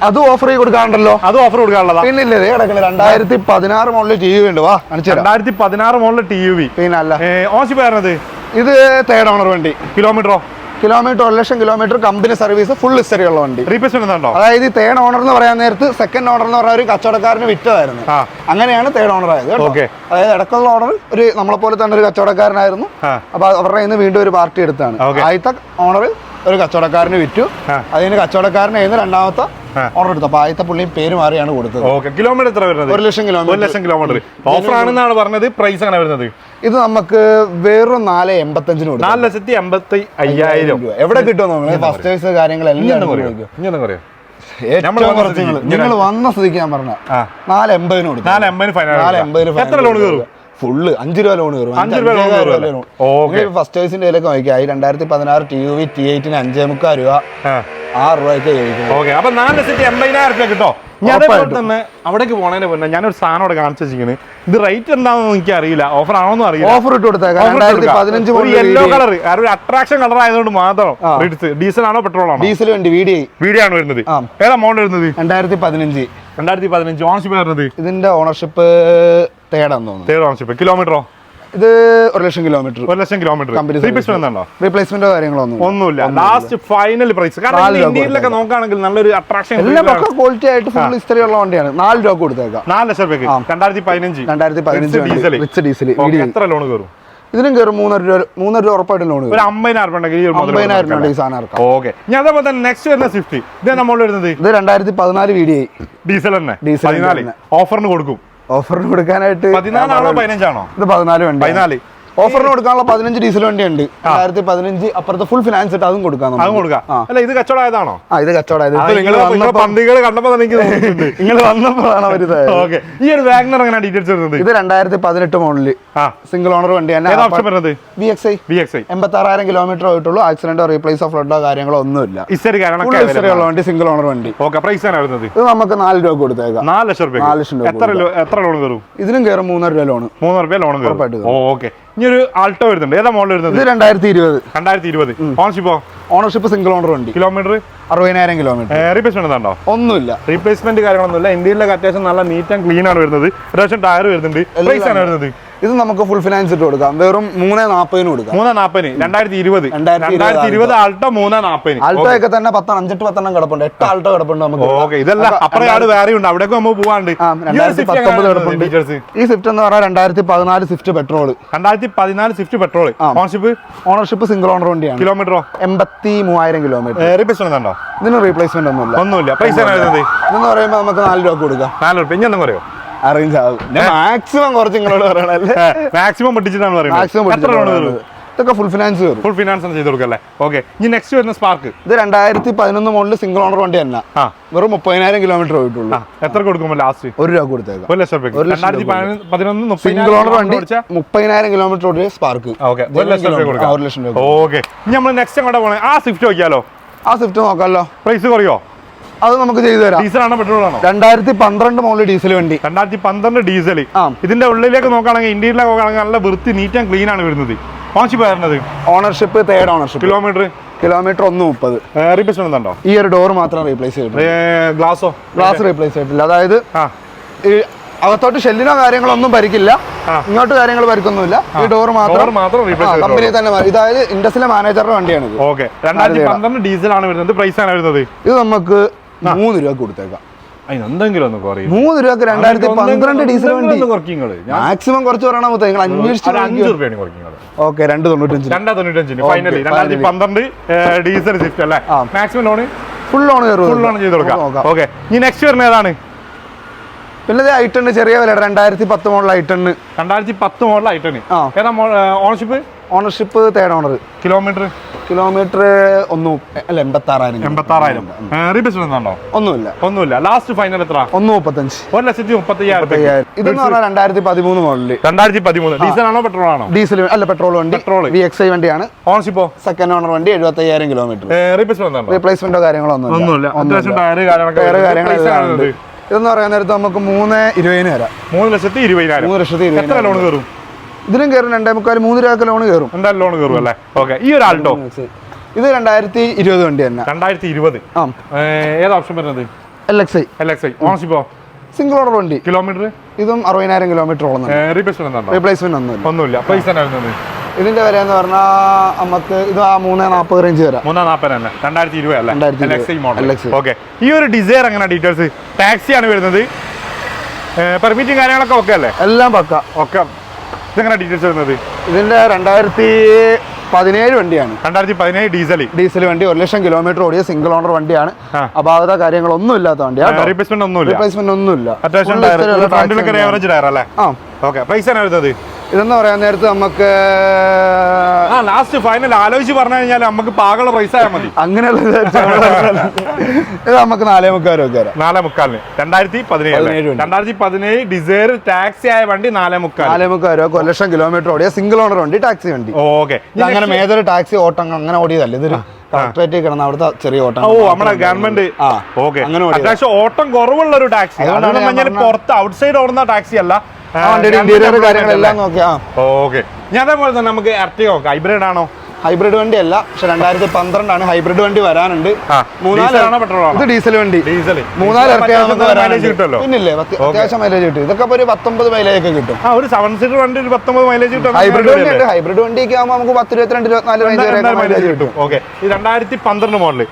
അത് ഓഫർ ചെയ്ത് കൊടുക്കാറുണ്ടല്ലോ. അത് ഓഫർ കൊടുക്കാനുള്ളതാ. പിന്നെ 2016 മോഡൽ TUV ഉണ്ട്. വാ 2016 മോഡൽ TUV. പിന്നെ അല്ല ഓണർഷിപ്പ് വരുന്നത് ഇത് 3rd ഓണർ വണ്ടി. കിലോമീറ്ററോ? 1 lakh kilometre company service. Full history ഉള്ള വണ്ടി. റീപ്ലേസ്മെന്റ് ഉണ്ടോ? അതായത് 3rd ഓണർ എന്ന് പറയാൻ നേരത്ത് സെക്കൻഡ് ഓണർ എന്ന് പറഞ്ഞ ഒരു കച്ചവടക്കാരന് വിറ്റതായിരുന്നു. അങ്ങനെയാണ് 3rd ഓണർ ആയത്. അതായത് ഇടക്കുള്ള ഓണർ ഒരു നമ്മളെ പോലെ തന്നെ ഒരു കച്ചവടക്കാരനായിരുന്നു. അപ്പൊ അവരുടെ കയ്യിൽ നിന്ന് വീണ്ടും ഒരു പാർട്ടി എടുത്താണ്. ആദ്യത്തെ ഓണർ ഒരു കച്ചവടക്കാരന് വിറ്റു. അതിന് കച്ചവടക്കാരനായിരുന്നു രണ്ടാമത്തെ ഓർഡർ എടുത്തു. അപ്പൊ ആദ്യത്തെ പുള്ളി പേര് മാറിയാണ് കൊടുത്തത്. കിലോമീറ്റർ എത്ര വരുന്നത്? 1 lakh kilometre. 1 lakh kilometre offer ആണെന്നാണ് പറഞ്ഞത്. പ്രൈസ് ആണ് വരുന്നത്. ഇത് നമുക്ക് വെറും 4.85 കൊടുക്കും. 4,85,000 രൂപ. എവിടെ കിട്ടുമോ? ഫസ്റ്റ് കാര്യങ്ങളെല്ലാം നിങ്ങൾ വന്ന സ്ഥിതിക്ക് ഞാൻ പറഞ്ഞ 4.80 കൊടുക്കും. 4.80 എത്ര ലോൺ കയറും? ഫുള്ള് 5 രൂപ ലോൺ കയറും. 5 രൂപ ഫസ്റ്റ് ചോയ്സിന്റെ ഇതിലൊക്കെ നോക്കിയായി. 2016 TUV T8 5.25 രൂപ. 6 രൂപയ്ക്ക് കഴിക്കും. അപ്പൊ 4,80,000 രൂപ കിട്ടോ. അതേപോലെ തന്നെ അവിടേക്ക് പോണതിന് മുന്നേ ഞാനൊരു സാധനം അവിടെ കാണിച്ചു വെച്ചിരിക്കുന്നത്. ഇത് റേറ്റ് എന്താണെന്ന് എനിക്ക് അറിയില്ല. ഓഫർ ആണോന്നും അറിയില്ല. ഓഫർ ഇട്ട് കൊടുത്തേക്കാം. 2015 യെല്ലോ കളർ ഒരു അട്രാക്ഷൻ കളർ ആയതുകൊണ്ട് മാത്രം. ഡീസൽ ആണോ പെട്രോൾ ആണോ? ഡീസൽ വണ്ടി. VDI ആണ് വരുന്നത്. ഏതാ മോഡൽ വരുന്നത്? 2015. ഓണർഷിപ്പ് വരുന്നത്? ഇതിന്റെ ഓണർഷിപ്പ് 3rd ആണെന്ന് തോന്നുന്നു. 3rd ownership. കിലോമീറ്ററോ? ഇത് 1 ലക്ഷം കിലോമീറ്റർ. 1 ലക്ഷം കിലോമീറ്റർ. റീപ്ലേസ്മെന്റോ കാര്യങ്ങളോ ഒന്നുമില്ല. Last final price. കാരണം ഇന്ത്യയിലൊക്കെ നോക്കുകയാണെങ്കിൽ നല്ലൊരു അട്രാക്ഷൻ ക്വാളിറ്റി ആയിട്ട് ഫുൾ ഹിസ്റ്ററി ഉള്ള വണ്ടിയാണ്. 4 രൂപ കൊടുത്തേക്കാം. 4 ലക്ഷം രൂപയ്ക്ക്. 2015 ഡീസൽ. എത്ര ലോൺ കയറും? ഇതിനും കയറും 3 രൂപ ഉറപ്പായിട്ട് ലോൺ. ഒരു 50,000 ഉണ്ടെങ്കിൽ 50,000 ഈ സാധനം ഇറക്കാം. ഓക്കെ. ഞാൻ അതേപോലെ തന്നെ നെക്സ്റ്റ് വരുന്ന സ്വിഫ്റ്റ്. ഇത് നമ്മൾ വരുന്നത്? ഇത് 2014 VDI. ഡീസൽ തന്നെ. 14 ഓഫറിന് കൊടുക്കും. ഓഫറിന് കൊടുക്കാനായിട്ട് 14 ആണോ 15 ആണോ? ഇത് 14 വണ്ടി. ഓഫറിന് കൊടുക്കാനുള്ള 15 ഡീസൽ വണ്ടി ഉണ്ട് 2015 അപ്പുറത്ത് ഫുൾ ഫിനാൻസ് ഇട്ട് അതും കൊടുക്കാം അതും കൊടുക്കാം. അല്ല ഇത് കച്ചവടമായതാണോ? ഇത് കച്ചവടമായത് പന്തികൾ കണ്ടപ്പോൾ എനിക്ക് തോന്നുന്നുണ്ട് നിങ്ങൾ വന്നപ്പോഴാണ് അവർ ഓക്കെ. ഈ ഒരു വാഗണർ എങ്ങനെ ഡീറ്റെയിൽസ് വരുന്നത്? ഇത് 2018 മോഡല് സിംഗിൾ ഓണർ വണ്ടി തന്നെ. ഓപ്ഷൻ വരുന്നത് VXI 86,000 കിലോമീറ്റർ ആയിട്ടുള്ളൂ. ആക്സിഡന്റോ റീപ്ലേസോ ഫ്ലഡോ കാര്യങ്ങളോ ഒന്നുമില്ല. ഉള്ള വണ്ടി സിംഗിൾ ഓണർ വണ്ടി. ഇത് നമുക്ക് 4 രൂപ കൊടുത്തേക്കാം. 4 ലക്ഷം രൂപ. 4 ലക്ഷം രൂപ. എത്ര ലോൺ കയറും? ഇതിനും കയറും 3,500 രൂപ ലോൺ. 3,500 ലോൺ കയറും. ഓക്കെ. ഇനി ഒരു ആൾട്ടോ വരുന്നുണ്ട്. ഏതാ മോഡൽ വരുന്നത്? ഇത് 2020. 2020. ഓണർഷിപ്പോ? ഓണർഷിപ്പ് സിംഗിൾ ഓണർ വണ്ടി. Kilometre 60,000 kilometre. റീപ്ലേസ്മെന്റ് ഉണ്ടോ? ഒന്നുമില്ല. റീപ്ലേസ്മെന്റ് കാര്യങ്ങളൊന്നുമില്ല. ഇന്ത്യയിലൊക്കെ അത്യാവശ്യം നല്ല നീറ്റ് ആൻഡ് ക്ലീൻ ആണ് വരുന്നത്. അത്യാവശ്യം ടയർ വരുന്നുണ്ട്. പ്രൈസ് ആണ് വരുന്നത്? ഇത് നമുക്ക് ഫുൾ ഫിനാൻസ് ഇട്ട് കൊടുക്കാം. വെറും 3,40 കൊടുക്കാം. 3,40. 2020 ആൾട്ടോ 3,40. ആൾട്ടോ ഒക്കെ തന്നെ 5-10 കിടപ്പുണ്ട്. 8 ആൾട്ടോ കിടപ്പുണ്ട് നമുക്ക്. ഓക്കെ. ഇതല്ല അപ്പുറം വേറെ ഉണ്ട്. അവിടേക്ക് നമുക്ക് പോവാണ്ട്. 2019 കിടപ്പുണ്ട്. ഈ സ്വിഫ്റ്റ് എന്ന് പറഞ്ഞാൽ 2014 Swift petrol. 2014 Swift petrol. Ownership single owner വണ്ടിയാണ്. കിലോമീറ്ററോ? 83,000 കിലോമീറ്റർ. റീപ്ലേസ്മെന്റ് ഉണ്ടോ? ഇതിന് റീപ്ലേസ്മെന്റ് ഒന്നുമില്ല. പ്രൈസ് ഇതെന്ന് പറയുമ്പോൾ നമുക്ക് 4 രൂപ കൊടുക്കാം. 4 രൂപ. ഇനി എന്തെങ്കിലും പറയോ? അറേഞ്ച് ആകും. മാക്സിമം കുറച്ച് നിങ്ങളോട് പറയണല്ലേ. മാക്സിമം പൊട്ടിച്ചിട്ടാണ് പറയുന്നത്. ഇതൊക്കെ ഫുൾ ഫിനാൻസ് വരും. ഫുൾ ഫിനാൻസ് ചെയ്ത് കൊടുക്കല്ലേ. ഓക്കെ. ഇനി നെക്സ്റ്റ് വരുന്ന സ്പാർക്ക്. ഇത് 2011 മോഡൽ സിംഗിൾ ഓണർ വണ്ടി തന്നെ. വെറും 30,000 കിലോമീറ്റർ പോയിട്ടുള്ളൂ. എത്ര കൊടുക്കുമ്പോൾ ലാസ്റ്റ്? 1 രൂപ കൊടുത്തേക്കാം. 1 ലക്ഷം രൂപ. 2011 സിംഗിൾ ഓണർ വണ്ടി 30,000 കിലോമീറ്റർ ഓടിയ സ്പാർക്ക്. 1 ലക്ഷം രൂപ കൊടുക്കാം. 1 ലക്ഷം രൂപ. ഓക്കെ. ഇനി നമ്മൾ നെക്സ്റ്റ് എങ്ങോട്ടാ പോണേ? ആ സ്വിഫ്റ്റ് നോക്കിയാലോ? ആ സ്വിഫ്റ്റ് നോക്കാമല്ലോ. പ്രൈസ് കുറയോ? അത് നമുക്ക് ചെയ്തു തരാം. ഡീസൽ ആണോ പെട്രോൾ ആണോ? 2012 മോഡൽ ഡീസൽ വണ്ടി. 2012 ഡീസൽ. ഇതിന്റെ ഉള്ളിലേക്ക് നോക്കുകയാണെങ്കിൽ ഇന്ത്യയിലേക്ക് നോക്കുകയാണെങ്കിൽ നല്ല വൃത്തി നീറ്റ് ആൻഡ് ക്ലീൻ ആണ് വരുന്നത്. ഓണർഷിപ്പ് വരുന്നത്? Ownership third ownership. Kilometre 130. Replacement ഉണ്ടോ? ഈ ഒരു ഡോർ മാത്രം റീപ്ലേസ് ചെയ്തിട്ടുണ്ട്. ഗ്ലാസ് റീപ്ലേസ് ചെയ്തിട്ടില്ല. അതായത് അകത്തോട്ട് ഷെല്ലിനോ കാര്യങ്ങളോ ഒന്നും പരിക്കില്ല. ഇങ്ങോട്ട് കാര്യങ്ങൾ പരിക്കൊന്നുമില്ല. ഈ ഡോർ മാത്രം കമ്പനി തന്നെ. ഇതായത് ഇൻഡസ്ട്രിയിലെ മാനേജറുടെ വണ്ടിയാണ്. 2012 ഡീസൽ ആണ് വരുന്നത്. പ്രൈസ് ആണ് വരുന്നത്? ഇത് നമുക്ക് 3 രൂപ കൊടുത്തേക്കാം. എന്തെങ്കിലും ഒന്ന് കുറയും. 3 രൂപക്ക് 2012 ഡീസൽ വണ്ടി. മാക്സിമം കുറച്ച് പറയണ നിങ്ങൾ അന്വേഷിച്ചു. 5 രൂപയാണ് കുറയ്ക്കുന്നത്. ഓക്കെ. 295 ഫൈനലി 2012 ഡീസൽ സ്വിഫ്റ്റ് അല്ലേ? മാക്സിമം ലോൺ ഫുൾ ലോൺ ചെയ്ത് കൊടുക്കാം. ഓക്കെ. ഇനി നെക്സ്റ്റ് വരുന്നത് ഏതാണ്? പിന്നെ ഐട്ടണ് ചെറിയ വില 2010 മോഡൽ ഐട്ടണ്. 2010 മോഡൽ ഐട്ടണ്. ഏതാ ownership? Ownership third owner. Kilometre 86,000. Replacement ഉണ്ടോ? ഒന്നുമില്ല. ലാസ്റ്റ് ഫൈനൽ എത്ര? 135. 1,35,000. ഇതെന്ന് പറഞ്ഞാൽ 2013 മോഡല്. 2013 ഡീസൽ ആണോ പെട്രോൾ ആണോ? ഡീസൽ അല്ല, പെട്രോൾ വണ്ടി. VXI വണ്ടിയാണ്. ഓണർഷിപ്പോ? സെക്കൻഡ് ഓണർ വണ്ടി. 75,000 കിലോമീറ്റർ. റീപ്ലേസ്മെന്റോ കാര്യങ്ങളോ ഒന്നുമില്ല. അത്യാവശ്യം ടയർ കാര്യങ്ങളൊക്കെ. ഇതെന്ന് പറയാൻ നേരത്ത് നമുക്ക് 3,20,000 വരാം. 3,20,000. എത്ര ലോൺ കയറും? ഇതിനും കയറും 2,3 രൂപ ലോൺ കയറും. എന്തായാലും ലോൺ കയറും അല്ലേ? ഓക്കെ. ഈ ഒരു ആൾട്ടോ ഇത് 2020 വണ്ടി തന്നെ. 2020. ഏതാ ഓപ്ഷൻ വരുന്നത്? LXI. ഓണർഷിപ്പോ? സിംഗിൾ ഓണർ വണ്ടി. കിലോമീറ്റർ ഇതും 60,000 കിലോമീറ്റർ ഓടുന്നു. റീപ്ലേസ്മെന്റ് ഒന്നുമില്ല. പ്രൈസ് വരുന്നത്? ഇതിന്റെ വില എന്ന് പറഞ്ഞാൽ നമുക്ക് ഇത് 3,40 റേഞ്ച് വരാം. 3,40 തന്നെ. 2020 അല്ലേ? LXI model. ഓക്കെ. ഈ ഒരു ഡിസൈർ എങ്ങനെ ഡീറ്റെയിൽസ്? ടാക്സി ആണ് വരുന്നത്. പെർമിറ്റും കാര്യങ്ങളൊക്കെ ഓക്കെ അല്ലേ? എല്ലാം പക്ക. ഓക്കെ. ഇതെങ്ങനെ ഡീറ്റെയിൽസ് വരുന്നത്? ഇതിന്റെ 2017 വണ്ടിയാണ്. 2017 ഡീസൽ വണ്ടി. 1 ലക്ഷം കിലോമീറ്റർ ഓടിയ സിംഗിൾ ഓണർ വണ്ടിയാണ്. അപാകത കാര്യങ്ങളൊന്നും ഇല്ലാത്ത വണ്ടിയാണ്. റീപ്ലേസ്മെന്റ് ഒന്നുമില്ല. അത്യാവശ്യം പ്രൈസ് ആണ് വരുന്നത്? ഇതെന്ന് പറയാൻ നേരത്ത് നമുക്ക് ലാസ്റ്റ് ഫൈനൽ ആലോചിച്ച് പറഞ്ഞു കഴിഞ്ഞാൽ നമുക്ക് പാകളുള്ള പ്രൈസ് ആയാൽ മതി. അങ്ങനെയുള്ള ഇത് നമുക്ക് 4,300 രൂപ. 4,300. 2017 ഡിസൈർ ടാക്സി ആയ വണ്ടി 4,300 രൂപ. 1 ലക്ഷം കിലോമീറ്റർ ഓടിയ സിംഗിൾ ഓണർ വണ്ടി. ടാക്സി വണ്ടി. ഓക്കെ. അങ്ങനെ മേജർ ടാക്സി ഓട്ടം അങ്ങനെ ഓടിയതല്ല. ഇതൊരു കളക്ടറേറ്റ് കിടന്ന അവിടുത്തെ ചെറിയ ഓട്ടം. നമ്മുടെ ഗവൺമെന്റ് അത്യാവശ്യം ഓട്ടം കുറവുള്ള ഒരു ടാക്സി. പുറത്ത് ഔട്ട്സൈഡ് ഓടുന്ന ടാക്സി അല്ല. ഇന്റീരിയർ കാര്യങ്ങളെല്ലാം നോക്കിയാ. ഓക്കെ. ഞാൻ അതേപോലെ തന്നെ നമുക്ക് എർട്ടിഗ നോക്കാം. ഹൈബ്രിഡ് ആണോ? ഹൈബ്രിഡ് വണ്ടി അല്ല, പക്ഷെ 2012 ആണ്. ഹൈബ്രിഡ് വണ്ടി വരാനുണ്ട്. ഇത് ഡീസൽ വണ്ടി. 3-4 പിന്നില്ലേ അത്യാവശ്യം മൈലേജ് കിട്ടും. ഇതൊക്കെ ഒരു 19 മൈലേജ് ഒക്കെ കിട്ടും. ഒരു 7 സീറ്റർ വണ്ടി 19 മൈലേജ് കിട്ടും. ഹൈബ്രിഡ് വണ്ടി ഉണ്ട്. ഹൈബ്രിഡ് വണ്ടിക്ക് ആകുമ്പോൾ നമുക്ക് 10, 22, 24 റേഞ്ച് വരെ മൈലേജ് കിട്ടും. ഓക്കെ. 2012 മോഡല്.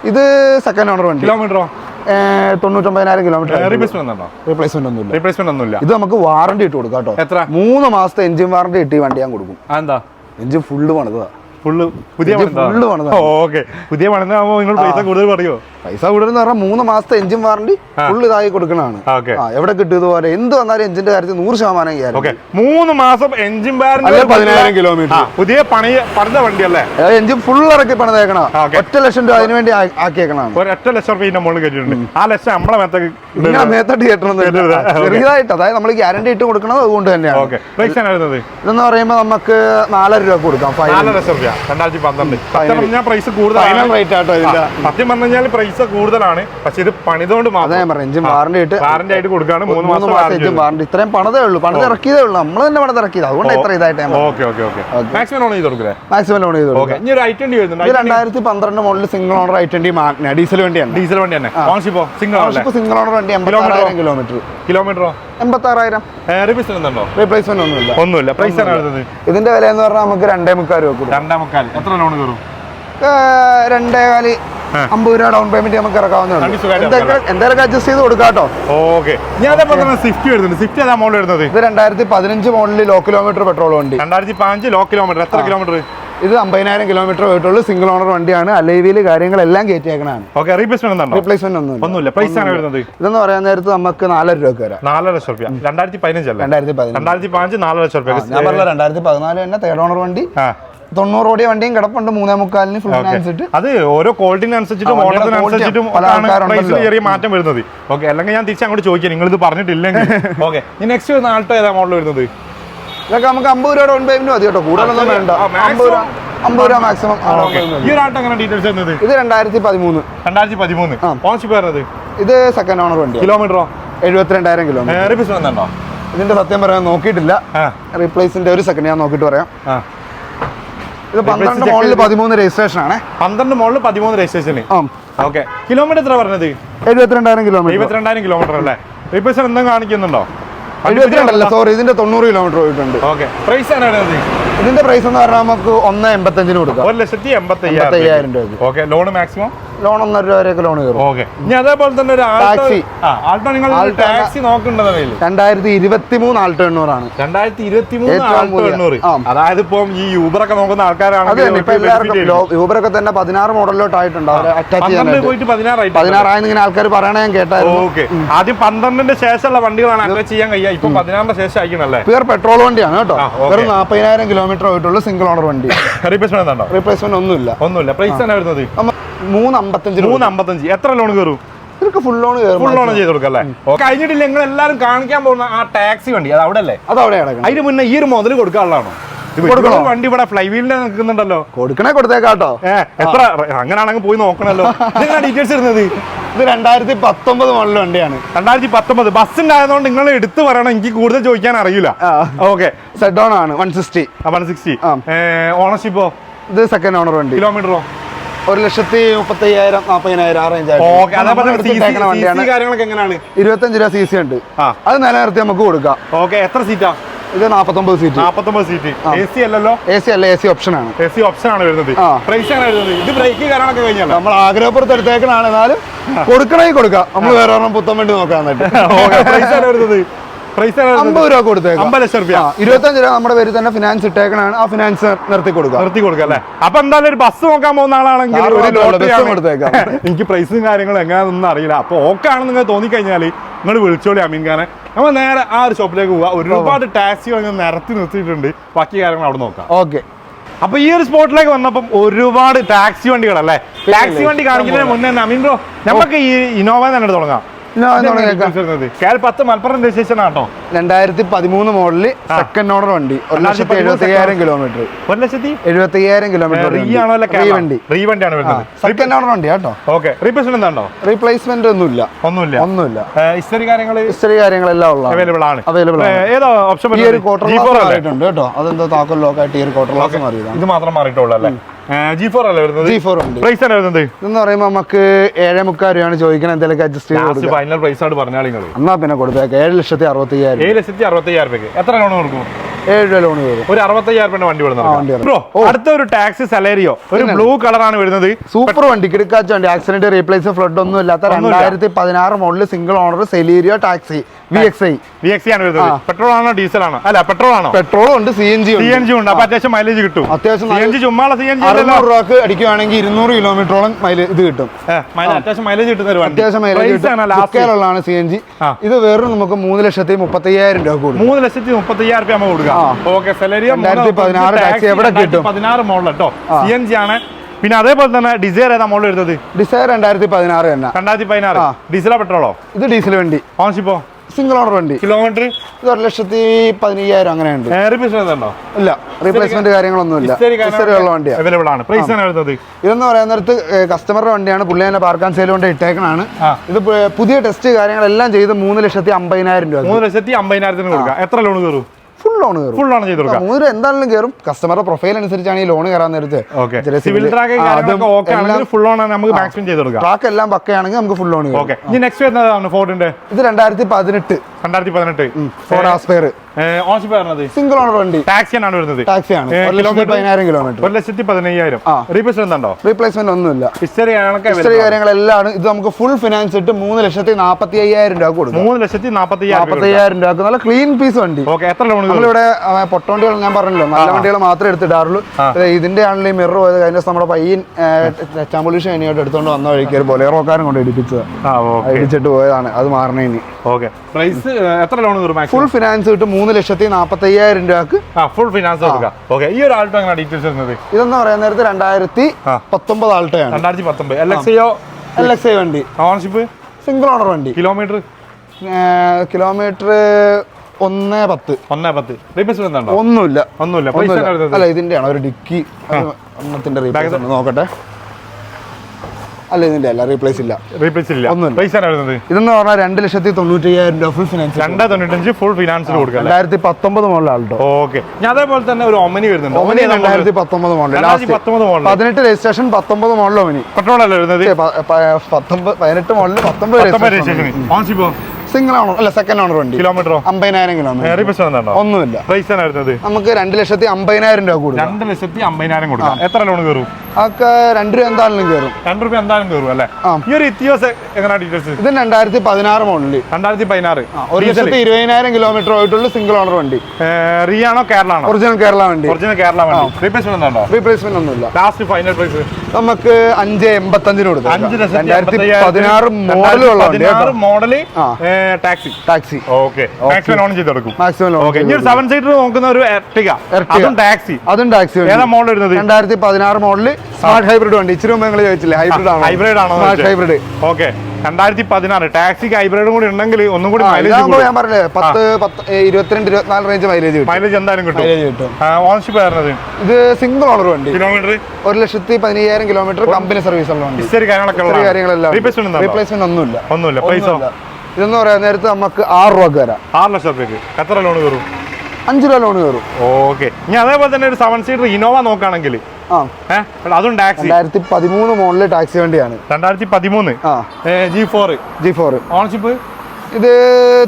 ഇത് സെക്കൻഡ് ഓണർ വണ്ടി. കിലോമീറ്ററോ? 99,000 കിലോമീറ്റർ. റീപ്ലേസ്മെന്റ് ഒന്നുമില്ല. ഇത് നമുക്ക് വാറണ്ടി ഇട്ട് കൊടുക്കാം കേട്ടോ. എത്ര? 3 മാസത്തെ എഞ്ചിൻ വാറണ്ടി ഇട്ട് വണ്ടി ഞാൻ കൊടുക്കും. എന്താ? എഞ്ചിൻ ഫുള്ള് പണിതാ. പുതിയ പണിതാ. ഓക്കെ. പുതിയ പണിതാകുമ്പോൾ നിങ്ങൾ പൈസ കൂടുതൽ പറയോ? പൈസ കൂടുതൽ പറഞ്ഞാൽ 3 മാസത്തെ എഞ്ചിൻ വാറണ്ടി ഫുള്ള് ഇതായി കൊടുക്കണതാണ്. എവിടെ കിട്ടും ഇതുപോലെ എന്ത് വന്നാലും എഞ്ചിന്റെ കാര്യത്തിൽ 100% ഗ്യാരണ്ടി. 3 മാസം എഞ്ചിൻ വാറണ്ടി 10,000 കിലോമീറ്റർ പുതിയ പറഞ്ഞ വണ്ടിയല്ലേ? എഞ്ചിൻ ഫുൾ ഇറക്കി പണിതേക്കണ. 1 ലക്ഷം രൂപ അതിന് വേണ്ടി ആക്കിയേക്കണം. 1 ലക്ഷം രൂപ മുകളിൽ കയറ്റിയിട്ടുണ്ട്. ആ ലക്ഷം നമ്മളെ മേത്തോട്ട് കയറ്റണം ചെറിയതായിട്ട്. അതായത് നമ്മൾ ഗ്യാരണ്ടി ഇട്ട് കൊടുക്കണത് അതുകൊണ്ട് തന്നെയാണ്. ഇതെന്ന് പറയുമ്പോൾ നമുക്ക് 4,000 രൂപ കൊടുക്കാം. 4 ലക്ഷം രൂപ 2012 പ്രൈസ് കൂടുതലാണ്. സത്യം പറഞ്ഞു കഴിഞ്ഞാൽ പ്രൈസ് കൂടുതലാണ്. പക്ഷെ ഇത് പണിതുകൊണ്ട് എഞ്ചിൻ വാറണ്ടി ആയിട്ട് കൊടുക്കാണ്. 3 മാസം എഞ്ചിൻ വാറണ്ടി. ഇത്രയും പണിതേ ഉള്ളൂ, പണിത് ഇറക്കിയതേ ഉള്ളൂ. നമ്മൾ തന്നെ പണിത് ഇറക്കിയത്, അതുകൊണ്ട് ഇത്ര ഇതായിട്ട് മാക്സിമം ലോൺ ചെയ്ത് കൊടുക്കുക. മാക്സിമം ലോൺ ചെയ്ത് കൊടുക്കുക. 2012 model single owner i20 Magna diesel വണ്ടിയാണ്. ഡീസൽ വണ്ടി തന്നെ. സിംഗിൾ ഓണർ വണ്ടി 86,000 കിലോമീറ്റർ. 86,000. റീപ്ലേസ്മെന്റ് ഒന്നുമില്ല. പ്രൈസ് ഇതിന്റെ വില എന്ന് പറഞ്ഞാൽ നമുക്ക് 2.25 രൂപ. 2.25. എത്ര ലോൺ കയറും? 2.50 രൂപ ഡൗൺ പേയ്മെന്റ് നമുക്ക് ഇറക്കാവുന്നതാണ്. എന്തായാലും അഡ്ജസ്റ്റ് ചെയ്ത് കൊടുക്കാട്ടോ. ഇത് 2015 മോഡലിൽ ലോ കിലോമീറ്റർ പെട്രോൾ വണ്ടി. 2015 ലോ കിലോമീറ്റർ. എത്ര കിലോമീറ്റർ? ഇത് 50,000 കിലോമീറ്റർ പോയിട്ടുള്ളൂ. സിംഗിൾ ഓണർ വണ്ടിയാണ്. അലൈവില് കാര്യങ്ങളെല്ലാം കയറ്റിയേക്കണാണ്. റീപ്ലേസ്മെന്റ് ഒന്നുമില്ല. പ്രൈസ് ആണ് വരുന്നത്. ഇതെന്ന് പറയാൻ നേരത്ത് നമുക്ക് 4 രൂപ വരാം. 4 ലക്ഷം രൂപ. 2015 2015 4 ലക്ഷം രൂപ. ഞാൻ പറഞ്ഞ 2014 തന്നെ തേർഡ് ഓണർ വണ്ടി. 90 ഓടിയ വണ്ടിയും കിടപ്പുണ്ട്. 3.25 ഫുൾ ഫിനാൻസ് ഇട്ട്. അത് ഓരോ ക്വാളിറ്റിനനുസരിച്ചിട്ടും മോഡലിനനുസരിച്ചിട്ടും ചെറിയ മാറ്റം വരുന്നത്. ഓക്കെ, അല്ലെങ്കിൽ ഞാൻ തിരിച്ച് അങ്ങോട്ട് ചോദിക്കാം, നിങ്ങൾ ഇത് പറഞ്ഞിട്ടില്ലെങ്കിൽ. ഓക്കെ, നെക്സ്റ്റ് വരുന്ന ആൾട്ടോ ഏതാ മോഡൽ വരുന്നത്? ഇതൊക്കെ നമുക്ക് 50 രൂപ ഡൗൺ പേയ്മെന്റ് മതി കേട്ടോ. കൂടുതലൊന്നും വേണ്ട. 50 രൂപ മാക്സിമം. ഈ ഒരു ആൾട്ടോ എങ്ങനെ ഡീറ്റെയിൽസ് വരുന്നത്? ഇത് 2013. ഓൺഷിപ്പ് വരുന്നത്? ഇത് സെക്കൻഡ് ഓണർ വണ്ടി. കിലോമീറ്ററോ? 72,000 കിലോമീറ്റർ. റീപ്ലേസ്മെന്റ് ഉണ്ടോ? ഇതിന്റെ സത്യം പറയാൻ നോക്കിയിട്ടില്ല. റീപ്ലേസിന്റെ ഒരു സെക്കൻഡ് ഞാൻ നോക്കിയിട്ട് പറയാം. ഇത് 12 മോഡൽ 13 രജിസ്ട്രേഷൻ ആണ്. 12 മോഡൽ 13 രജിസ്ട്രേഷൻ. ഓക്കെ, കിലോമീറ്റർ എത്ര പറഞ്ഞത്? 72,000 കിലോമീറ്റർ. 72,000 കിലോമീറ്റർ അല്ലേ? റീപ്ലേസ് എന്തും കാണിക്കുന്നുണ്ടോ? 72 അല്ല, സോറി, ഇതിന്റെ 90 കിലോമീറ്റർ പോയിട്ടുണ്ട്. ഓക്കെ, പ്രൈസ് ആണ് ഇതിന്റെ പ്രൈസ് എന്ന് പറഞ്ഞാൽ നമുക്ക് 1.85 കൊടുക്കാം. 1,85,000 രൂപ. ഓക്കെ, ലോൺ മാക്സിമം ലോൺ 1.5 രൂപ വരെയൊക്കെ ലോൺ കയറും. ഓക്കെ, ഇനി അതേപോലെ തന്നെ ഒരു ആൾട്ടോ നിങ്ങൾ ടാക്സി നോക്കേണ്ടത് 2023 ആൾട്ടോ 800 ആണ്. 2023 ആൾട്ടോ 800. അതായത് ഇപ്പം ഈ യൂബറൊക്കെ നോക്കുന്ന ആൾക്കാരാണ്. യൂബറൊക്കെ തന്നെ 16 മോഡലിലോട്ട് ആയിട്ടുണ്ട്. പോയിട്ട് 16 ആയെന്നിങ്ങനെ ആൾക്കാർ പറയണേ ഞാൻ കേട്ടായിരുന്നു. ഓക്കെ, ആദ്യം 12ന്റെ ശേഷമുള്ള വണ്ടികളാണ് അറ്റാച്ച് ചെയ്യാൻ കഴിയുക. ഇപ്പൊ 16ന്റെ ശേഷം ആയിക്കണല്ലേ? പ്യുവർ പെട്രോൾ വണ്ടിയാണ് കേട്ടോ. വെറും 40,000 കിലോമീറ്റർ പോയിട്ടുള്ളൂ. സിംഗിൾ ഓണർ വണ്ടി. റീപ്ലേസ്മെന്റ് ഒന്നുമില്ല. പ്രൈസ് ആണ് വരുന്നത് 3.55. എത്ര ലോൺ കയറും? ഫുൾ ലോൺ ചെയ്ത് കൊടുക്കാം അല്ലേ? കഴിഞ്ഞിട്ടില്ല, നിങ്ങൾ എല്ലാവരും കാണിക്കാൻ പോകുന്ന ആ ടാക്സി വണ്ടി അത് അവിടെ അല്ലേ? അതിന് മുന്നേ ഈ ഒരു മുതൽ കൊടുക്കാനുള്ളതാണോ? വണ്ടി ഇവിടെ ഫ്ലൈവീലിന്റെ നിൽക്കുന്നുണ്ടല്ലോ. കൊടുത്തേക്കാട്ടോ. എത്ര അങ്ങനെയാണെങ്കിൽ പോയി നോക്കണല്ലോ. ഡീറ്റെയിൽസ് ഇരുന്നത് ഇത് 2019 മോഡൽ വണ്ടിയാണ്. 2019 ബസ്സിന്റെ ആയതുകൊണ്ട് നിങ്ങൾ എടുത്തു പറയണം, എനിക്ക് കൂടുതൽ ചോദിക്കാൻ അറിയില്ല. ഓക്കെ, സെഡോൺ ആണ്. 160. ഓണർഷിപ്പോ? ഇത് സെക്കൻഡ് ഓണർ വണ്ടി. കിലോമീറ്ററോ? 1,30,000 40,000 ആ റേഞ്ച്. 25 രൂപ CC ഉണ്ട്. അത് നിലനിർത്തി നമുക്ക് കൊടുക്കാം. ഓക്കെ, എത്ര സീറ്റാ? ഇത് 49 സീറ്റ്. 49 സീറ്റ്. AC അല്ലല്ലോ? AC അല്ല, AC ഓപ്ഷൻ ആണ്. AC ഓപ്ഷൻ ആണ് വരുന്നത്. പ്രൈസ് ആണ് വരുന്നത്. ഇത് ബ്രേക്ക് കാര്യങ്ങളൊക്കെ കഴിഞ്ഞാൽ നമ്മൾ ആഗ്രഹപ്പുറത്ത് എടുത്തേക്കണാണ്. എന്നാലും കൊടുക്കണമെങ്കിൽ കൊടുക്കാം. നമ്മൾ വേറെ ഒരെണ്ണം പുത്തൻ വേണ്ടി നോക്കാൻ പ്രൈസ് ആണ് വരുന്നത്. 50 രൂപ കൊടുത്തേക്കാം. 50 ലക്ഷം രൂപ. 25 രൂപ നമ്മുടെ പേരിൽ തന്നെ ഫിനാൻസ് ഇട്ടേക്കണാണ്. ആ ഫിനാൻസ് നിർത്തി കൊടുക്കാം അല്ലേ? അപ്പൊ എന്തായാലും ഒരു ബസ് നോക്കാൻ പോകുന്ന ആളാണെങ്കിൽ എനിക്ക് പ്രൈസും കാര്യങ്ങളും എങ്ങനെയാണെന്നൊന്നും അറിയില്ല. അപ്പൊ ഓക്കെ ആണെന്ന് നിങ്ങൾ തോന്നിക്കഴിഞ്ഞാൽ നിങ്ങൾ വിളിച്ചോളി അമീൻ ഖാനെ. നമ്മൾ നേരെ ആ ഒരു ഷോപ്പിലേക്ക് പോവുക. ഒരുപാട് ടാക്സികൾ നിരത്തി നിർത്തിയിട്ടുണ്ട്. ബാക്കി കാര്യങ്ങൾ അവിടെ നോക്കാം. ഓക്കെ, അപ്പൊ ഈ ഒരു സ്പോട്ടിലേക്ക് വന്നപ്പം ഒരുപാട് ടാക്സി വണ്ടികളല്ലേ? ടാക്സി വണ്ടി കാണിക്കുന്നതിന് മുന്നേ അമീൻ ബ്രോ, നമുക്ക് ഈ ഇന്നോവ തന്നെ തുടങ്ങാം. 2010 രജിസ്ട്രേഷൻ ആട്ടോ. 2013 മോഡല് സെക്കൻഡ് ഓണർ വണ്ടി. 1,70,000 കിലോമീറ്റർ. 1,70,000 കിലോമീറ്റർ വണ്ടി. സെക്കൻഡ് ഓണർ വണ്ടി കേട്ടോ. ഓക്കെ, റീപ്ലേസ്മെന്റ് ഉണ്ടോ? റീപ്ലേസ്മെന്റ് ഒന്നുമില്ല. ഹിസ്റ്ററി കാര്യങ്ങളെല്ലാം അവൈലബിൾ ആണ്. ഏതോ ഓപ്ഷൻ ഈ ഒരു ക്വാർട്ടർ മാറിയിട്ടുണ്ട് കേട്ടോ. അതെന്തോ താക്കോൽ ലോക്കായിട്ട് ഈ ഒരു ക്വാർട്ടർ ഗ്ലാസ് മാറിയതാണ്. ഇത് മാത്രം മാറിയിട്ടുള്ളൂ അല്ലേ? G4 അല്ലേ വരുന്നത്? G4 ഉണ്ട്. പ്രൈസ് ആണ് വരുന്നത് എന്ന് പറയുമ്പോൾ നമുക്ക് 7.25 രൂപയാണ് ചോദിക്കുന്നത്. എന്തെങ്കിലും അഡ്ജസ്റ്റ് ചെയ്ത് കൊടുക്കാം. ഫൈനൽ പ്രൈസ് ആണ് പറഞ്ഞാൽ നിങ്ങൾ എന്നാ പിന്നെ കൊടുത്തേക്കാം. 7,65,000. 7,65,000 രൂപയ്ക്ക് എത്ര ലോൺ കൊടുക്കും? 7 രൂപ ലോൺ കയറും. ഒരു 65,000 വണ്ടി വണ്ടി ബ്രോ. അടുത്ത ഒരു ടാക്സി സെലേരിയോ, ഒരു ബ്ലൂ കളറാണ് വരുന്നത്. സൂപ്പർ വണ്ടി, കിടക്കാച്ച വണ്ടി, ആക്സിഡന്റ് റീപ്ലേസ് ഫ്ലഡ് ഒന്നും ഇല്ലാത്ത 2016 model single owner Celerio taxi VXi ആണ് വരുന്നത്. പെട്രോൾ ആണോ ഡീസൽ ആണോ? അല്ല, പെട്രോൾ ആണോ? പെട്രോൾ ഉണ്ട്, CNG ഉണ്ട്. അപ്പൊ അത്യാവശ്യം മൈലേജ് കിട്ടും. അത്യാവശ്യം CNG ചുമ്മാ CNG 600 രൂപക്ക് അടിക്കുവാണെങ്കിൽ 200 കിലോമീറ്ററോളം ഇത് കിട്ടും. അത്യാവശ്യം മൈലേജ് കിട്ടുന്ന ഒരു വണ്ടി. അത്യാവശ്യം മൈലേജ് CNG. ഇത് വെറും നമുക്ക് 3,30,000 രൂപ കൂടും. 3,30,000 രൂപ കൊടുക്കാം. ഓക്കെ, സെലേരിയോ 2016 ടാക്സി എവിടെ കിട്ടും? 16 മോഡൽ കേട്ടോ, CNG ആണ്. പിന്നെ അതേപോലെ തന്നെ ഡിസൈർ ഏതാ മോഡൽ വരുന്നത്? ഡിസൈർ 2016 തന്നെ. 2016 ഡീസലോ പെട്രോളോ? ഇത് ഡീസൽ വണ്ടി. ഓൺഷിപ്പോ സിംഗിൾ ഓണർ വണ്ടി. കിലോമീറ്റർ ഇത് 1,15,000 അങ്ങനെയുണ്ട്. ഇല്ല, റീപ്ലേസ്മെന്റ് കാര്യങ്ങളൊന്നും ഇല്ല. വണ്ടിയാണ്, അവൈലബിൾ ആണ്. പ്രൈസ് ആണ് വരുന്നത്. ഇതെന്ന് പറയാൻ നേരത്ത് കസ്റ്റമറുടെ വണ്ടിയാണ്, പുള്ളി തന്നെ പാർക്കാൻ സെയിൽ കൊണ്ട് ഇട്ടേക്കണാണ്. ഇത് പുതിയ ടെസ്റ്റ് കാര്യങ്ങളെല്ലാം ചെയ്ത് 3,50,000 രൂപ. 3,50,000 കൊടുക്കാം. എത്ര ലോൺ കയറും? ഫുൾ ലോൺ കയറും. ഫുൾ ലോൺ ചെയ്ത് കൊടുക്കാം. 3 എന്തായാലും കയറും. കസ്റ്റമറുടെ പ്രൊഫൈൽ അനുസരിച്ചാണ് ഈ ലോൺ കയറാൻ നേരത്ത്. സിവിൽ ട്രാക്ക് ഫുൾ ലോൺ നമുക്ക് മാക്സിമം ചെയ്ത് കൊടുക്കാം. ട്രാക്ക് എല്ലാം പക്കയാണെങ്കിൽ നമുക്ക് ഫുൾ ലോൺ കയറും. ഇനി നെക്സ്റ്റ് വരുന്നതാണ് ഫോർഡിന്റെ. ഇത് 2018 ഫോർഡ് ആസ്പയർ. സിംഗിൾ ഓണർ വണ്ടി, ടാക്സിയാണ് വരുന്നത്. ടാക്സിയാണ്. 1,15,000 കിലോമീറ്റർ. 1,15,000. റീപ്ലേസ്മെന്റ് ഉണ്ടോ? റീപ്ലേസ്മെന്റ് ഒന്നുമില്ല. ഹിസ്റ്ററി കാര്യങ്ങളെല്ലാം ഇത് നമുക്ക് ഫുൾ ഫിനാൻസ് ഇട്ട് 3,45,000 രൂപ കൊടുക്കും. 3,45,000 രൂപ. നല്ല ക്ലീൻ പീസ് വണ്ടി. എത്ര ലോൺ? നമ്മളിവിടെ പൊട്ടോണ്ടികൾ ഞാൻ പറഞ്ഞല്ലോ, നല്ല വണ്ടികൾ മാത്രമേ എടുത്തിടാറുള്ളൂ. ഇതിന്റെ ആണെങ്കിൽ ഈ മിറർ പോയത് കഴിഞ്ഞ നമ്മുടെ പയ്യൻ ചാമ്പൊല്യൂഷൻ കഴിഞ്ഞോട്ട് എടുത്തോണ്ട് വന്ന വഴിക്ക് ഒരു ബൊലേറോക്കാരൻ കൊണ്ട് ഇടിപ്പിച്ചത്, ഇടിച്ചിട്ട് പോയതാണ്. അത് മാറണേ ഇനി. പ്രൈസ് എത്ര ലോൺ കയറും? ഫുൾ ഫിനാൻസ് കിട്ടും 3,40,000 രൂപക്ക് ഫുൾ ഫിനാൻസ് കൊടുക്കാം. ഈ ഒരു ആൾട്ടോ എങ്ങനെ ഡീറ്റെയിൽസ് വരുന്നത്? ഇതെന്ന് പറയാൻ നേരത്ത് 2019 ആൾട്ടോയാണ്. 2019 LXi വണ്ടി. ഓണർഷിപ്പ് സിംഗിൾ ഓണർ വണ്ടി. കിലോമീറ്റർ 1,10. റീപ്ലേസ്മെന്റ് ഉണ്ടോ? ഒന്നുമില്ല. അല്ല, ഇതിന്റെ ആണോ ഒരു ഡിക്കി റീപ്ലേസ് നോക്കട്ടെ. അല്ല, ഇതിന്റെ അല്ല, റീപ്ലേസ് ഇല്ല. ഇതെന്ന് പറഞ്ഞാൽ 2,90,000 രൂപ ഫുൾ ഫിനാൻസ്. 295 ഫുൾ ഫിനാൻസിൽ കൊടുക്കാം. 2019 മോഡൽ ആൾട്ടോ. ഞാൻ അതേപോലെ തന്നെ ഒരു ഒമനി വരുന്നുണ്ട്. 2019 മോഡൽ, 18 രജിസ്ട്രേഷൻ, 19 മോഡൽ ഒമനി. പെട്രോൾ അല്ല വരുന്നത്. 18 മോഡൽ, 19 രജിസ്ട്രേഷൻ. സിംഗിൾ ഓണർ അല്ല, സെക്കൻഡ് ഓണർ വണ്ടി. കിലോമീറ്ററോ? 50,000 കിലോമീറ്റർ. ഒന്നുമില്ല. പ്രൈസ് ആണ് വരുന്നത്. നമുക്ക് 2,50,000 രൂപ കൂടും. 2,50,000 കൊടുക്കാം. എത്ര ലോൺ കയറും? അതൊക്കെ 2 രൂപ എന്തായാലും കയറും. 2 രൂപ എന്തായാലും കയറും അല്ലേ? ഈ ഒരു ഇത്തിയോസ് എങ്ങനെ ഡീറ്റെയിൽസ്? ഇത് 2016 മോഡല്. 2016 1,20,000 കിലോമീറ്റർ ആയിട്ടുള്ള സിംഗിൾ ഓണർ വണ്ടി. റിയാണോ കേരള ആണോ? ഒറിജിനൽ കേരള വണ്ടി. റീപ്ലേസ്മെന്റ് ഉണ്ടോ? റീപ്ലേസ്മെന്റ് ഒന്നുമില്ല. ലാസ്റ്റ് ഫൈനൽ പ്രൈസ് നമുക്ക് 5,85,000 കൊടുക്കാം. 2016 model taxi. Okay, maximum loan ചെയ്ത് കൊടുക്കും. ഇനി ഒരു 7 സീറ്റർ നോക്കുന്ന ഒരു എർട്ടിഗ, അതും ടാക്സി. ഏതാ മോഡൽ വരുന്നത്? 2016 മോഡല് സ്മാർട്ട് ഹൈബ്രിഡ് വണ്ടി. ഇച്ചിരി മുമ്പ് നിങ്ങൾ ചോദിച്ചില്ലേ ഹൈബ്രിഡ് ആണോ? Smart hybrid. ഓക്കെ, 2016 ടാക്സിക്ക് ഹൈബ്രിഡും കൂടി ഉണ്ടെങ്കിൽ ഒന്നും കൂടി മൈലേജ് ഞാൻ പറഞ്ഞില്ലേ 22-24 റേഞ്ച് മൈലേജ് എന്തായാലും കിട്ടും. ഓണർഷിപ്പ് വരുന്നത് ഇത് സിംഗിൾ ഓണർ വണ്ടി. Kilometre 1,10,000 kilometre. കമ്പനി സർവീസ് ഉള്ള വണ്ടി. കാര്യങ്ങളെല്ലാം റീപ്ലേസ്മെന്റ് ഒന്നുമില്ല. പൈസ ഇതെന്ന് പറയാൻ നേരത്ത് നമുക്ക് 6 രൂപ വരാം. 6 ലക്ഷം രൂപയ്ക്ക് എത്ര ലോൺ കയറും? 5 രൂപ ലോൺ കയറും. ഓക്കെ, ഇനി അതേപോലെ തന്നെ ഒരു 7 സീറ്റർ ഇന്നോവ നോക്കുകയാണെങ്കിൽ അതും ടാക്സി. 2013 മോഡല് ടാക്സി വണ്ടിയാണ്. 2013 G4. ഓണർഷിപ്പ് ഇത്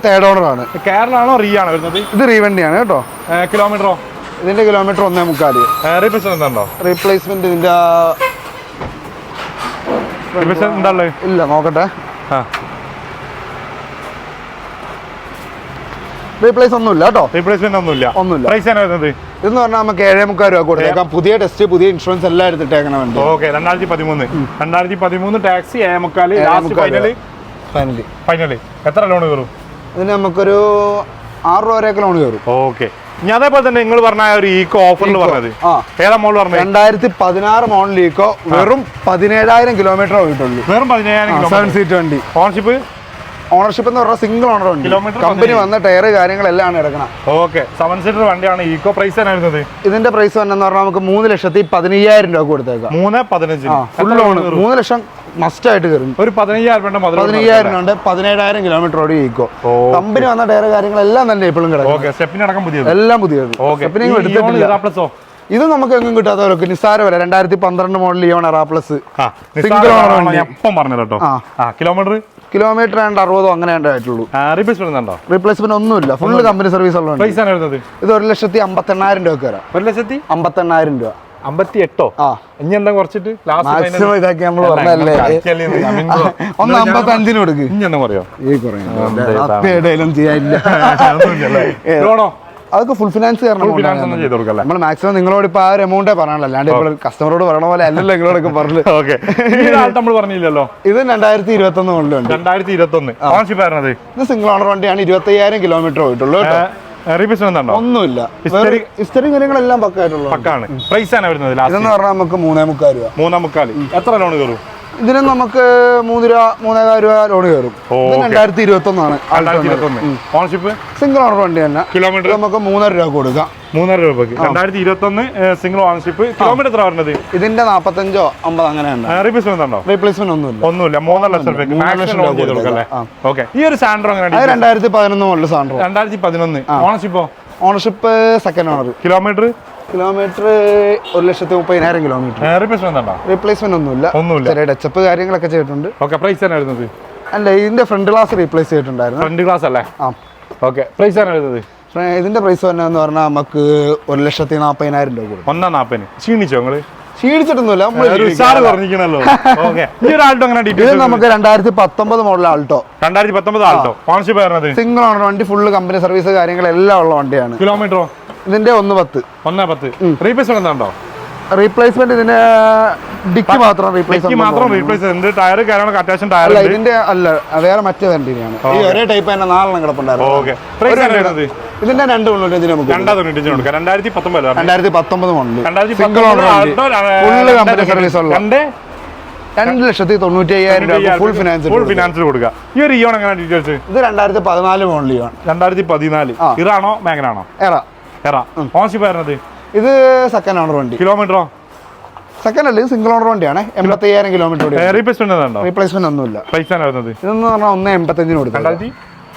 തേർഡ് ഓണർ ആണ്. കേരള ആണോ റീ ആണോ വരുന്നത്? ഇത് റീ വണ്ടിയാണ് കേട്ടോ. കിലോമീറ്ററോ? ഇതിന്റെ കിലോമീറ്റർ 1,3. റീപ്ലേസ്മെന്റ് ഉണ്ടോ? റീപ്ലേസ്മെന്റ് ഇതിന്റെ ഇല്ല, നോക്കട്ടെ. റീപ്ലേസ് ഒന്നുമില്ല കേട്ടോ. റീപ്ലേസ്മെന്റ് ഒന്നുമില്ല. പ്രൈസ് ആണ് വരുന്നത്. ഇതെന്ന് പറഞ്ഞാൽ നമുക്ക് 7,300 രൂപ കൊടുത്തേക്കാം. പുതിയ ടെസ്റ്റ്, പുതിയ ഇൻഷുറൻസ് എല്ലാം എടുത്തിട്ടേക്കണം വേണ്ടി. Okay, 2013 taxi 7,300. ഫൈനലി എത്ര ലോൺ കയറും? ഇതിന് നമുക്കൊരു 6 രൂപ വരെയൊക്കെ ലോൺ കയറും. ഓക്കെ, ഇനി അതേപോലെ തന്നെ നിങ്ങൾ പറഞ്ഞ ഒരു ഈക്കോ ഓഫറിൽ പറഞ്ഞത് ഏതാ മോഡൽ പറഞ്ഞത്? 2016 മോഡൽ ഈക്കോ. വെറും 17,000 കിലോമീറ്റർ പോയിട്ടുള്ളൂ. വെറും 17,000. 7 സീറ്റ് വണ്ടി. ഓണർഷിപ്പ് എന്ന് പറഞ്ഞാൽ സിംഗിൾ ഓണർ വണ്ടി. കമ്പനി വന്ന ടയർ കാര്യങ്ങളെല്ലാം എടുക്കണം. ഓക്കെ, 7 സീറ്റർ വണ്ടിയാണ്. ഈക്കോ പ്രൈസ് ആണ് വരുന്നത്. ഇതിന്റെ പ്രൈസ് എന്ന് പറഞ്ഞാൽ നമുക്ക് 3,15,000 രൂപ കൊടുത്തേക്കാം. 3,15 ഫുൾ ലോൺ. 3 ലക്ഷം മസ്റ്റ് ആയിട്ട് കയറും. ഒരു 15,000 ഉണ്ട്. 17,000 കിലോമീറ്റർ ഓടി ഈക്കോ. കമ്പനി വന്ന ടയർ കാര്യങ്ങളെല്ലാം തന്നെ ഇപ്പോഴും കിടക്കും. എല്ലാം പുതിയത്. ഇത് നമുക്ക് എങ്ങും കിട്ടാത്തവർക്ക് നിസ്സാര വരെ 2012 model Eon era plus single owner വണ്ടി. എപ്പം പറഞ്ഞു കേട്ടോ. കിലോമീറ്റർ 60 അങ്ങനെ ആയിട്ടുള്ളൂ. റീപ്ലേസ്മെന്റ് ഉണ്ടോ? റീപ്ലേസ്മെന്റ് ഒന്നുമില്ല, ഫുള്ള് കമ്പനി സർവീസ് ഉള്ളത്. പ്രൈസ് ആണ് വരുന്നത് ഇത് 1,58,000 രൂപ വരാം. 1,58,000 രൂപ. 58? ആ, ഇനി എന്താ കുറച്ചിട്ട് മാക്സിമം ഇതാക്കി നമ്മൾ പറഞ്ഞല്ലേ. ഒന്ന് 55 കൊടുക്ക്. ഇനി എന്താ പറയാ അത്രയും ചെയ്യാനില്ല. അതൊക്കെ ഫുൾ ഫിനാൻസ് നമ്മൾ മാക്സിമം നിങ്ങളോട് ഇപ്പൊ ആ ഒരു എമൗണ്ടേ പറയാനല്ലോ, അല്ലാണ്ട് ഇപ്പോൾ കസ്റ്റമറോട് പറയണ പോലെ അല്ലല്ലോ നിങ്ങളോടൊക്കെ പറഞ്ഞു. നമ്മൾ പറഞ്ഞില്ലല്ലോ. ഇത് 2021 മോഡലുണ്ട്. 2021 ഇത് സിംഗിൾ ഓണർ വണ്ടിയാണ്. 25,000 കിലോമീറ്റർ പോയിട്ടുള്ളൂ. ഒന്നുമില്ല, ഹിസ്റ്ററി കാര്യങ്ങളെല്ലാം പക്കാണ്. പ്രൈസ് ആണ് വരുന്നത് ഇതെന്ന് പറഞ്ഞാൽ നമുക്ക് 3,45 രൂപ. 3,45. എത്ര ലോൺ കയറും? ഇതിന് നമുക്ക് 3 രൂപ 3,000 രൂപ ലോൺ കയറും. 2021 ഓണർഷിപ്പ് സിംഗിൾ ഓണർ വണ്ടി തന്നെ. കിലോമീറ്റർ നമുക്ക് 3,500 രൂപ കൊടുക്കാം. 3,500 രൂപയ്ക്ക് 2021 സിംഗിൾ ഓണർഷിപ്പ്. കിലോമീറ്റർ എത്ര വരുന്നത്? ഇതിന്റെ 45 50 അങ്ങനെ ഉണ്ട്. റീപ്ലേസ്മെന്റ് ഉണ്ടോ? റീപ്ലേസ്മെന്റ് ഒന്നുമില്ല. 3 ലക്ഷം രൂപയ്ക്ക് മാക്സിമം ചെയ്ത് കൊടുക്കല്ലേ. ഓക്കെ. ഈ ഒരു സാൻഡ്രോ എങ്ങനെയാണ്? 2011 മോഡൽ സാൻഡ്രോ. 2011. ഓണർഷിപ്പോ? Ownership second owner. Kilometre 1,30,000 kilometre. Replacement ഉണ്ടോ? റീപ്ലേസ്മെന്റ് ഒന്നുമില്ല. ചെറിയ ടച്ചപ്പ് കാര്യങ്ങളൊക്കെ ചെയ്തിട്ടുണ്ട്. ഓക്കെ. പ്രൈസ് ആണ് വരുന്നത്? അല്ല, ഇതിന്റെ ഫ്രണ്ട് ഗ്ലാസ് റീപ്ലേസ് ചെയ്തിട്ടുണ്ടായിരുന്നു. ഫ്രണ്ട് ഗ്ലാസ് അല്ലേ? ആ. ഓക്കെ. പ്രൈസ് ആണ് വരുന്നത്? ഇതിന്റെ പ്രൈസ് എന്ന് പറഞ്ഞാൽ നമുക്ക് 1,40,000 രൂപ കൊടുക്കും. 1,40,000. ക്ഷീണിച്ചോ നിങ്ങള്? ക്ഷീണിച്ചിട്ടൊന്നുമില്ല. ഇത് നമുക്ക് 2019 മോഡൽ ആൾട്ടോ. 2019 ആൾട്ടോ. ഓണർഷിപ്പ് വരുന്നത്? സിംഗിൾ ഓണർ വണ്ടി, ഫുള്ള് കമ്പനി സർവീസ് കാര്യങ്ങളെല്ലാം ഉള്ള വണ്ടിയാണ്. കിലോമീറ്ററോ? ഇതിന്റെ 1,10. 1,10. റീപ്ലേസ്മെന്റ് ഉണ്ടോ? റീപ്ലേസ്മെന്റ് ഇതിന്റെ ഡിക്കി മാത്രം റീപ്ലേസ് ടയർ കാര്യങ്ങളൊക്കെ അത്യാവശ്യം ടയർ അല്ല, ഇതിന്റെ അല്ല, വേറെ മറ്റേ വണ്ടിയാണ്. ഈ ഒരേ ടൈപ്പ് തന്നെ 4 കിടപ്പുണ്ടായിരുന്നു. ഇതിന്റെ 2 കൊണ്ടുണ്ട്. ഇതിന് നമുക്ക് 2019 model single owner full company service ഉള്ള 2,95,000 രൂപ ഫുൾ ഫിനാൻസ് കൊടുക്കുക. ഈ ഒരു ഇയോൺ എങ്ങനെ ഡീറ്റെയിൽസ്? ഇത് 2014 മോഡൽ ഇയോൺ. 2014. ഇറാണോ മാഗ്നാണോ? എറ. ഓണർഷിപ്പ് വരുന്നത്? ഇത് സെക്കൻഡ് ഓണർ വണ്ടി. കിലോമീറ്ററോ? സെക്കൻഡ് അല്ല, ഇത് സിംഗിൾ ഓണർ വണ്ടിയാണ്. 85,000 കിലോമീറ്റർ. റീപ്ലേസ്മെന്റ് ഒന്നുമില്ല. ഇതെന്ന് പറഞ്ഞാൽ 1,85 കൊടുക്കും.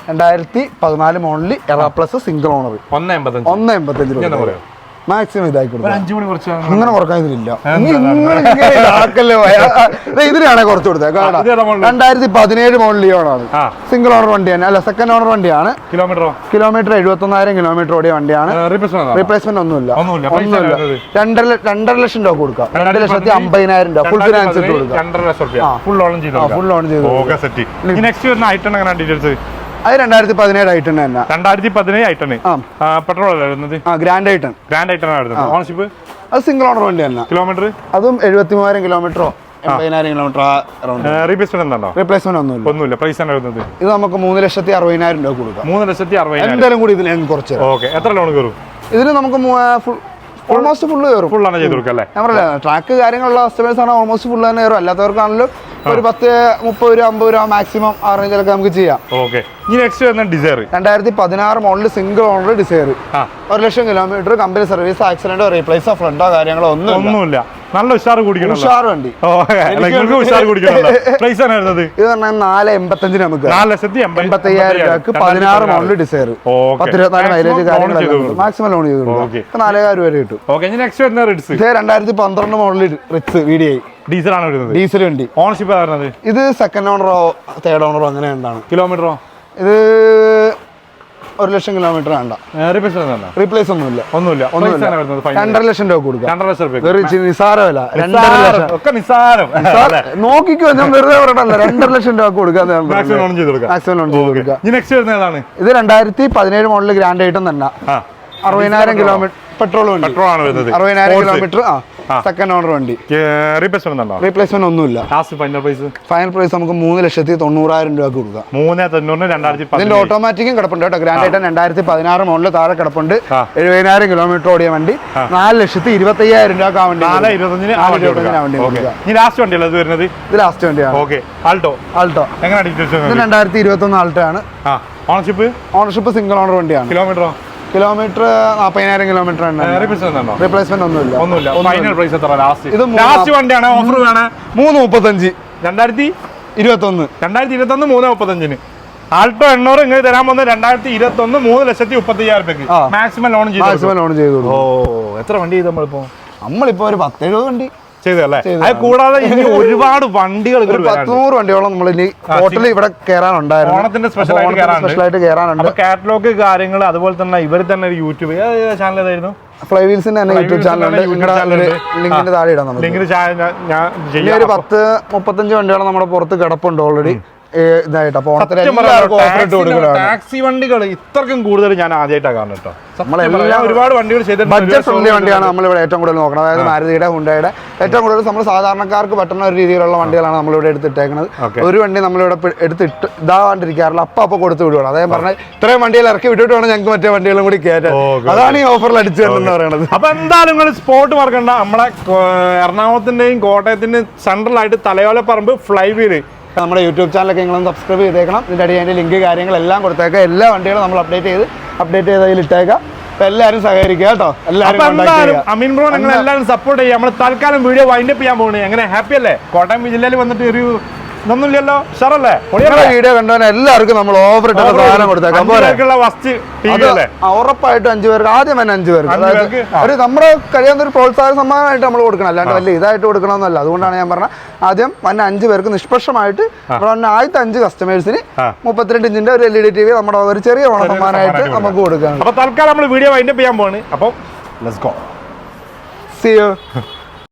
2014 model era plus single owner 1,85 maximum ഇതാക്കി കൊടുക്കും. അങ്ങനെ കുറക്കാൻ ഇതിലില്ല. ഇതിനാണ് കുറച്ച് കൊടുത്തത്. 2017 മോഡൽ ലിയോണാണ്. സിംഗിൾ ഓണർ വണ്ടി തന്നെ. അല്ല, സെക്കൻഡ് ഓണർ വണ്ടിയാണ്. കിലോമീറ്റർ 71,000 കിലോമീറ്റർ ഓടിയ വണ്ടിയാണ്. റീപ്ലേസ്മെന്റ് ഒന്നുമില്ല. 2,50,000 രൂപ കൊടുക്കാം. 2,50,000 രൂപ ഫുൾ ഫിനാൻസ് ഇട്ട് കൊടുക്കാം. ഫുൾ ലോൺ ചെയ്ത് അത് 2017 ഐറ്റൺ തന്നെ. 2017 ഐറ്റൺ. Petrol grand ഐറ്റൺ. ഓണർഷിപ്പ്? അത് സിംഗിൾ ഓണർ വണ്ടി തന്നെ. കിലോമീറ്റർ? അതും 73,000 കിലോമീറ്ററോ 80,000 കിലോമീറ്റർ. റീപ്ലേസ്മെന്റ് ഒന്നുമില്ല. പ്രൈസ് ആണ് വരുന്നത്? ഇത് നമുക്ക് 3,60,000 രൂപ കൊടുക്കാം. 3,60,000 എന്തായാലും കൂടി ഇതിന് കുറച്ച്. എത്ര ലോൺ കയറും? ഇതിന് നമുക്ക് ഓൾമോസ്റ്റ് ഫുള്ള് കയറും. ഫുള്ളാണ് ചെയ്ത് കൊടുക്കുക അല്ലേ? ഞാൻ പറയാം, ട്രാക്ക് കാര്യങ്ങളുള്ള കസ്റ്റമേഴ്സ് ആണ് ഓൾമോസ്റ്റ് ഫുള്ള് തന്നെ കയറും. അല്ലാത്തവർക്കാണെങ്കിലും ഒരു 10, 30 രൂപ 50 രൂപ മാക്സിമം ആ റേഞ്ചിലൊക്കെ നമുക്ക് ചെയ്യാം. ഓക്കെ. ഇനി നെക്സ്റ്റ് വരുന്ന Dzire. 2016 model single owner Dzire. 1,00,000 kilometre company service. ആക്സിഡന്റോ റീപ്ലേസോ ഫ്ലഡോ കാര്യങ്ങളോ ഒന്നുമില്ല. നല്ല ഉഷാർ കുടിക്കണം. ഉഷാർ വണ്ടി. ഇത് പറഞ്ഞാൽ 4,85 നമുക്ക്. 4,85,000 രൂപക്ക് 16 മോഡൽ ഡിസയർ. 10-24 മൈലേജ് കാര്യങ്ങളൊക്കെ മാക്സിമം ലോൺ ചെയ്ത് കൊടുക്കും. 4,000 വരെ കിട്ടും. 2012 മോഡൽ റിറ്റ്സ് VDI. ഡീസൽ ആണ് വരുന്നത്. ഡീസൽ വണ്ടി. ഓണർഷിപ്പ് വരുന്നത്? ഇത് സെക്കൻഡ് ഓണറോ തേർഡ് ഓണറോ അങ്ങനെ എന്താണ്. കിലോമീറ്ററോ? ഇത് 1,00,000 കിലോമീറ്റർ വേണ്ട. റീപ്ലേസ് ഒന്നുമില്ല. 2,50,000 രൂപ കൊടുക്കാം. നിസാരമല്ല. 2,50,000 നോക്കിക്കോ, ഞാൻ വെറുതെ പറയണല്ലോ. 2,50,000 രൂപ കൊടുക്കാം. ഇത് 2017 മോഡൽ ഗ്രാൻഡ് ഐറ്റം തന്നെ. 60,000 കിലോമീറ്റർ പെട്രോൾ വണ്ടി. 60,000 കിലോമീറ്റർ. സെക്കൻഡ് ഓണർ വണ്ടി. റീപ്ലേസ്മെന്റ് ഒന്നുമില്ല. ഫൈനൽ പ്രൈസ് നമുക്ക് 3,90,000 രൂപ കൊടുക്കാം. 3,90,000. ഇതിന്റെ ഓട്ടോമാറ്റിക്കും കിടപ്പുണ്ട് കേട്ടോ. ഗ്രാൻഡ് ഐറ്റം 2016 മോഡൽ താഴെ കിടപ്പുണ്ട്. 70,000 കിലോമീറ്റർ ഓടിയ വണ്ടി. 4,25,000 രൂപ ആ വണ്ടി. ഇത് ലാസ്റ്റ് വണ്ടിയാണ്. ആൾട്ടോ. ഇത് 2021 ആൾട്ടോ ആണ്. ഓണർഷിപ്പ് സിംഗിൾ ഓണർ വണ്ടിയാണ്. Kilometre 40,000 kilometre. റീപ്ലേസ്മെന്റ് ഒന്നുമില്ല. ഇത് 3,35. 2021 3,35. ആൾട്ടോ 800 ഇങ്ങനെ തരാൻ പോകുന്നത് 2021 3,35,000 രൂപയ്ക്ക് മാക്സിമം ലോൺ ചെയ്തു. എത്ര വണ്ടി ചെയ്ത് നമ്മളിപ്പോ ഒരു 10-70 വണ്ടി. ചെയ്തല്ലേ? അത് കൂടാതെ ഇനി ഒരുപാട് വണ്ടികൾ 100 വണ്ടിയോളം നമ്മൾ ഇനി ടോട്ടൽ ഇവിടെ കയറാനുണ്ടായിരുന്നു. ഓണത്തിന്റെ സ്പെഷ്യലായിട്ട് കയറാനുണ്ട്. കാറ്റലോഗ് കാര്യങ്ങൾ അതുപോലെ തന്നെ ഇവർ തന്നെ ഒരു യൂട്യൂബ് ചാനൽ ഏതായിരുന്നു? ഫ്ലൈവീൽസിന്റെ തന്നെ യൂട്യൂബ് ചാനലുണ്ട്. ലിങ്കിന്റെ താഴെ ഇടാം. നമുക്ക് ഒരു 10-35 വണ്ടിയോളം നമ്മുടെ പുറത്ത് കിടപ്പുണ്ട് ഓൾറെഡി ഇതായിട്ട്. അപ്പൊ ടാക്സി വണ്ടികൾ ഇത്രക്കും കൂടുതൽ ഞാൻ ആദ്യമായിട്ടാണ് കാണുന്നത് കേട്ടോ. നമ്മളെല്ലാം ഒരുപാട് വണ്ടികൾ ചെയ്തിട്ടുണ്ട്. ബഡ്ജറ്റ് ഫ്രണ്ട്ലി വണ്ടിയാണ് നമ്മളിവിടെ ഏറ്റവും കൂടുതൽ നോക്കുന്നത്. അതായത് മാരുതിയുടെ ഹുണ്ടായുടെ ഏറ്റവും കൂടുതൽ നമ്മൾ സാധാരണക്കാർക്ക് പറ്റുന്ന ഒരു രീതിയിലുള്ള വണ്ടികളാണ് നമ്മളിവിടെ എടുത്തിട്ടേക്കുന്നത്. ഒരു വണ്ടി നമ്മളിവിടെ എടുത്തിട്ട് ഇതാവാണ്ടിരിക്കാറില്ല, അപ്പൊ കൊടുത്ത് വിടുവാണ്. അതായത് പറഞ്ഞാൽ ഇത്രയും വണ്ടികൾ ഇറക്കി വിട്ടിട്ട് വേണം ഞങ്ങൾക്ക് മറ്റേ വണ്ടികളും കൂടി കയറ്റാൻ. അതാണ് ഈ ഓഫറിൽ അടിച്ചു എന്ന് പറയുന്നത്. അപ്പൊ എന്തായാലും നിങ്ങൾ സ്പോട്ട് മറക്കണ്ട. നമ്മളെ എറണാകുളത്തിന്റെയും കോട്ടയത്തിന്റെയും സെൻട്രലായിട്ട് തലയോലപ്പറമ്പ് ഫ്ലൈവീല് നമ്മുടെ യൂട്യൂബ് ചാനലൊക്കെ നിങ്ങളൊന്ന് സബ്സ്ക്രൈബ് ചെയ്തേക്കണം. ഇതിൻ്റെ അടി അതിൻ്റെ ലിങ്ക് കാര്യങ്ങളെല്ലാം കൊടുത്തേക്കാം. എല്ലാ വണ്ടികളും നമ്മൾ അപ്ഡേറ്റ് ചെയ്ത് അതിൽ ഇട്ടേക്കാം. അപ്പൊ എല്ലാവരും സഹകരിക്കുക കേട്ടോ. എല്ലാവരും അമീൻ ബ്രോ നിങ്ങൾ എല്ലാവരും സപ്പോർട്ട് ചെയ്യുക. നമ്മൾ തൽക്കാലം വീഡിയോ വൈൻഡപ്പ് ചെയ്യാൻ പോകുന്നത്. എങ്ങനെ ഹാപ്പി അല്ലേ? കോട്ടയം ജില്ലയിൽ വന്നിട്ട് ഒരു ഇതൊന്നുമില്ലല്ലോ, ഷറല്ലേ? വീഡിയോ കണ്ടവനെ എല്ലാവർക്കും നമ്മൾ ഓഫർ ഇട്ടുള്ള സാധനം കൊടുത്തേക്കാം. ഉറപ്പായിട്ടും 5 പേർക്ക്, ആദ്യം തന്നെ 5 പേർക്ക്. ഒരു നമ്മുടെ കഴിയാവുന്ന ഒരു പ്രോത്സാഹന സമ്മാനമായിട്ട് നമ്മൾ കൊടുക്കണം, അല്ലാണ്ട് വലിയ ഇതായിട്ട് കൊടുക്കണമെന്നല്ല. അതുകൊണ്ടാണ് ഞാൻ പറഞ്ഞത് ആദ്യം വന്ന 5 പേർക്ക് നിഷ്പക്ഷമായിട്ട് ആദ്യത്തെ 5 കസ്റ്റമേഴ്സിന് 32 ഇഞ്ചിന്റെ ഒരു LED TV നമ്മുടെ ഒരു ചെറിയ ഓണ സമ്മാനമായിട്ട് നമുക്ക് കൊടുക്കാം. അപ്പൊ തൽക്കാലം നമ്മൾ വീഡിയോ വൈൻഡപ്പ് ചെയ്യാൻ പോവാണ്. അപ്പോൾ ലെറ്റ്സ് ഗോ. See you.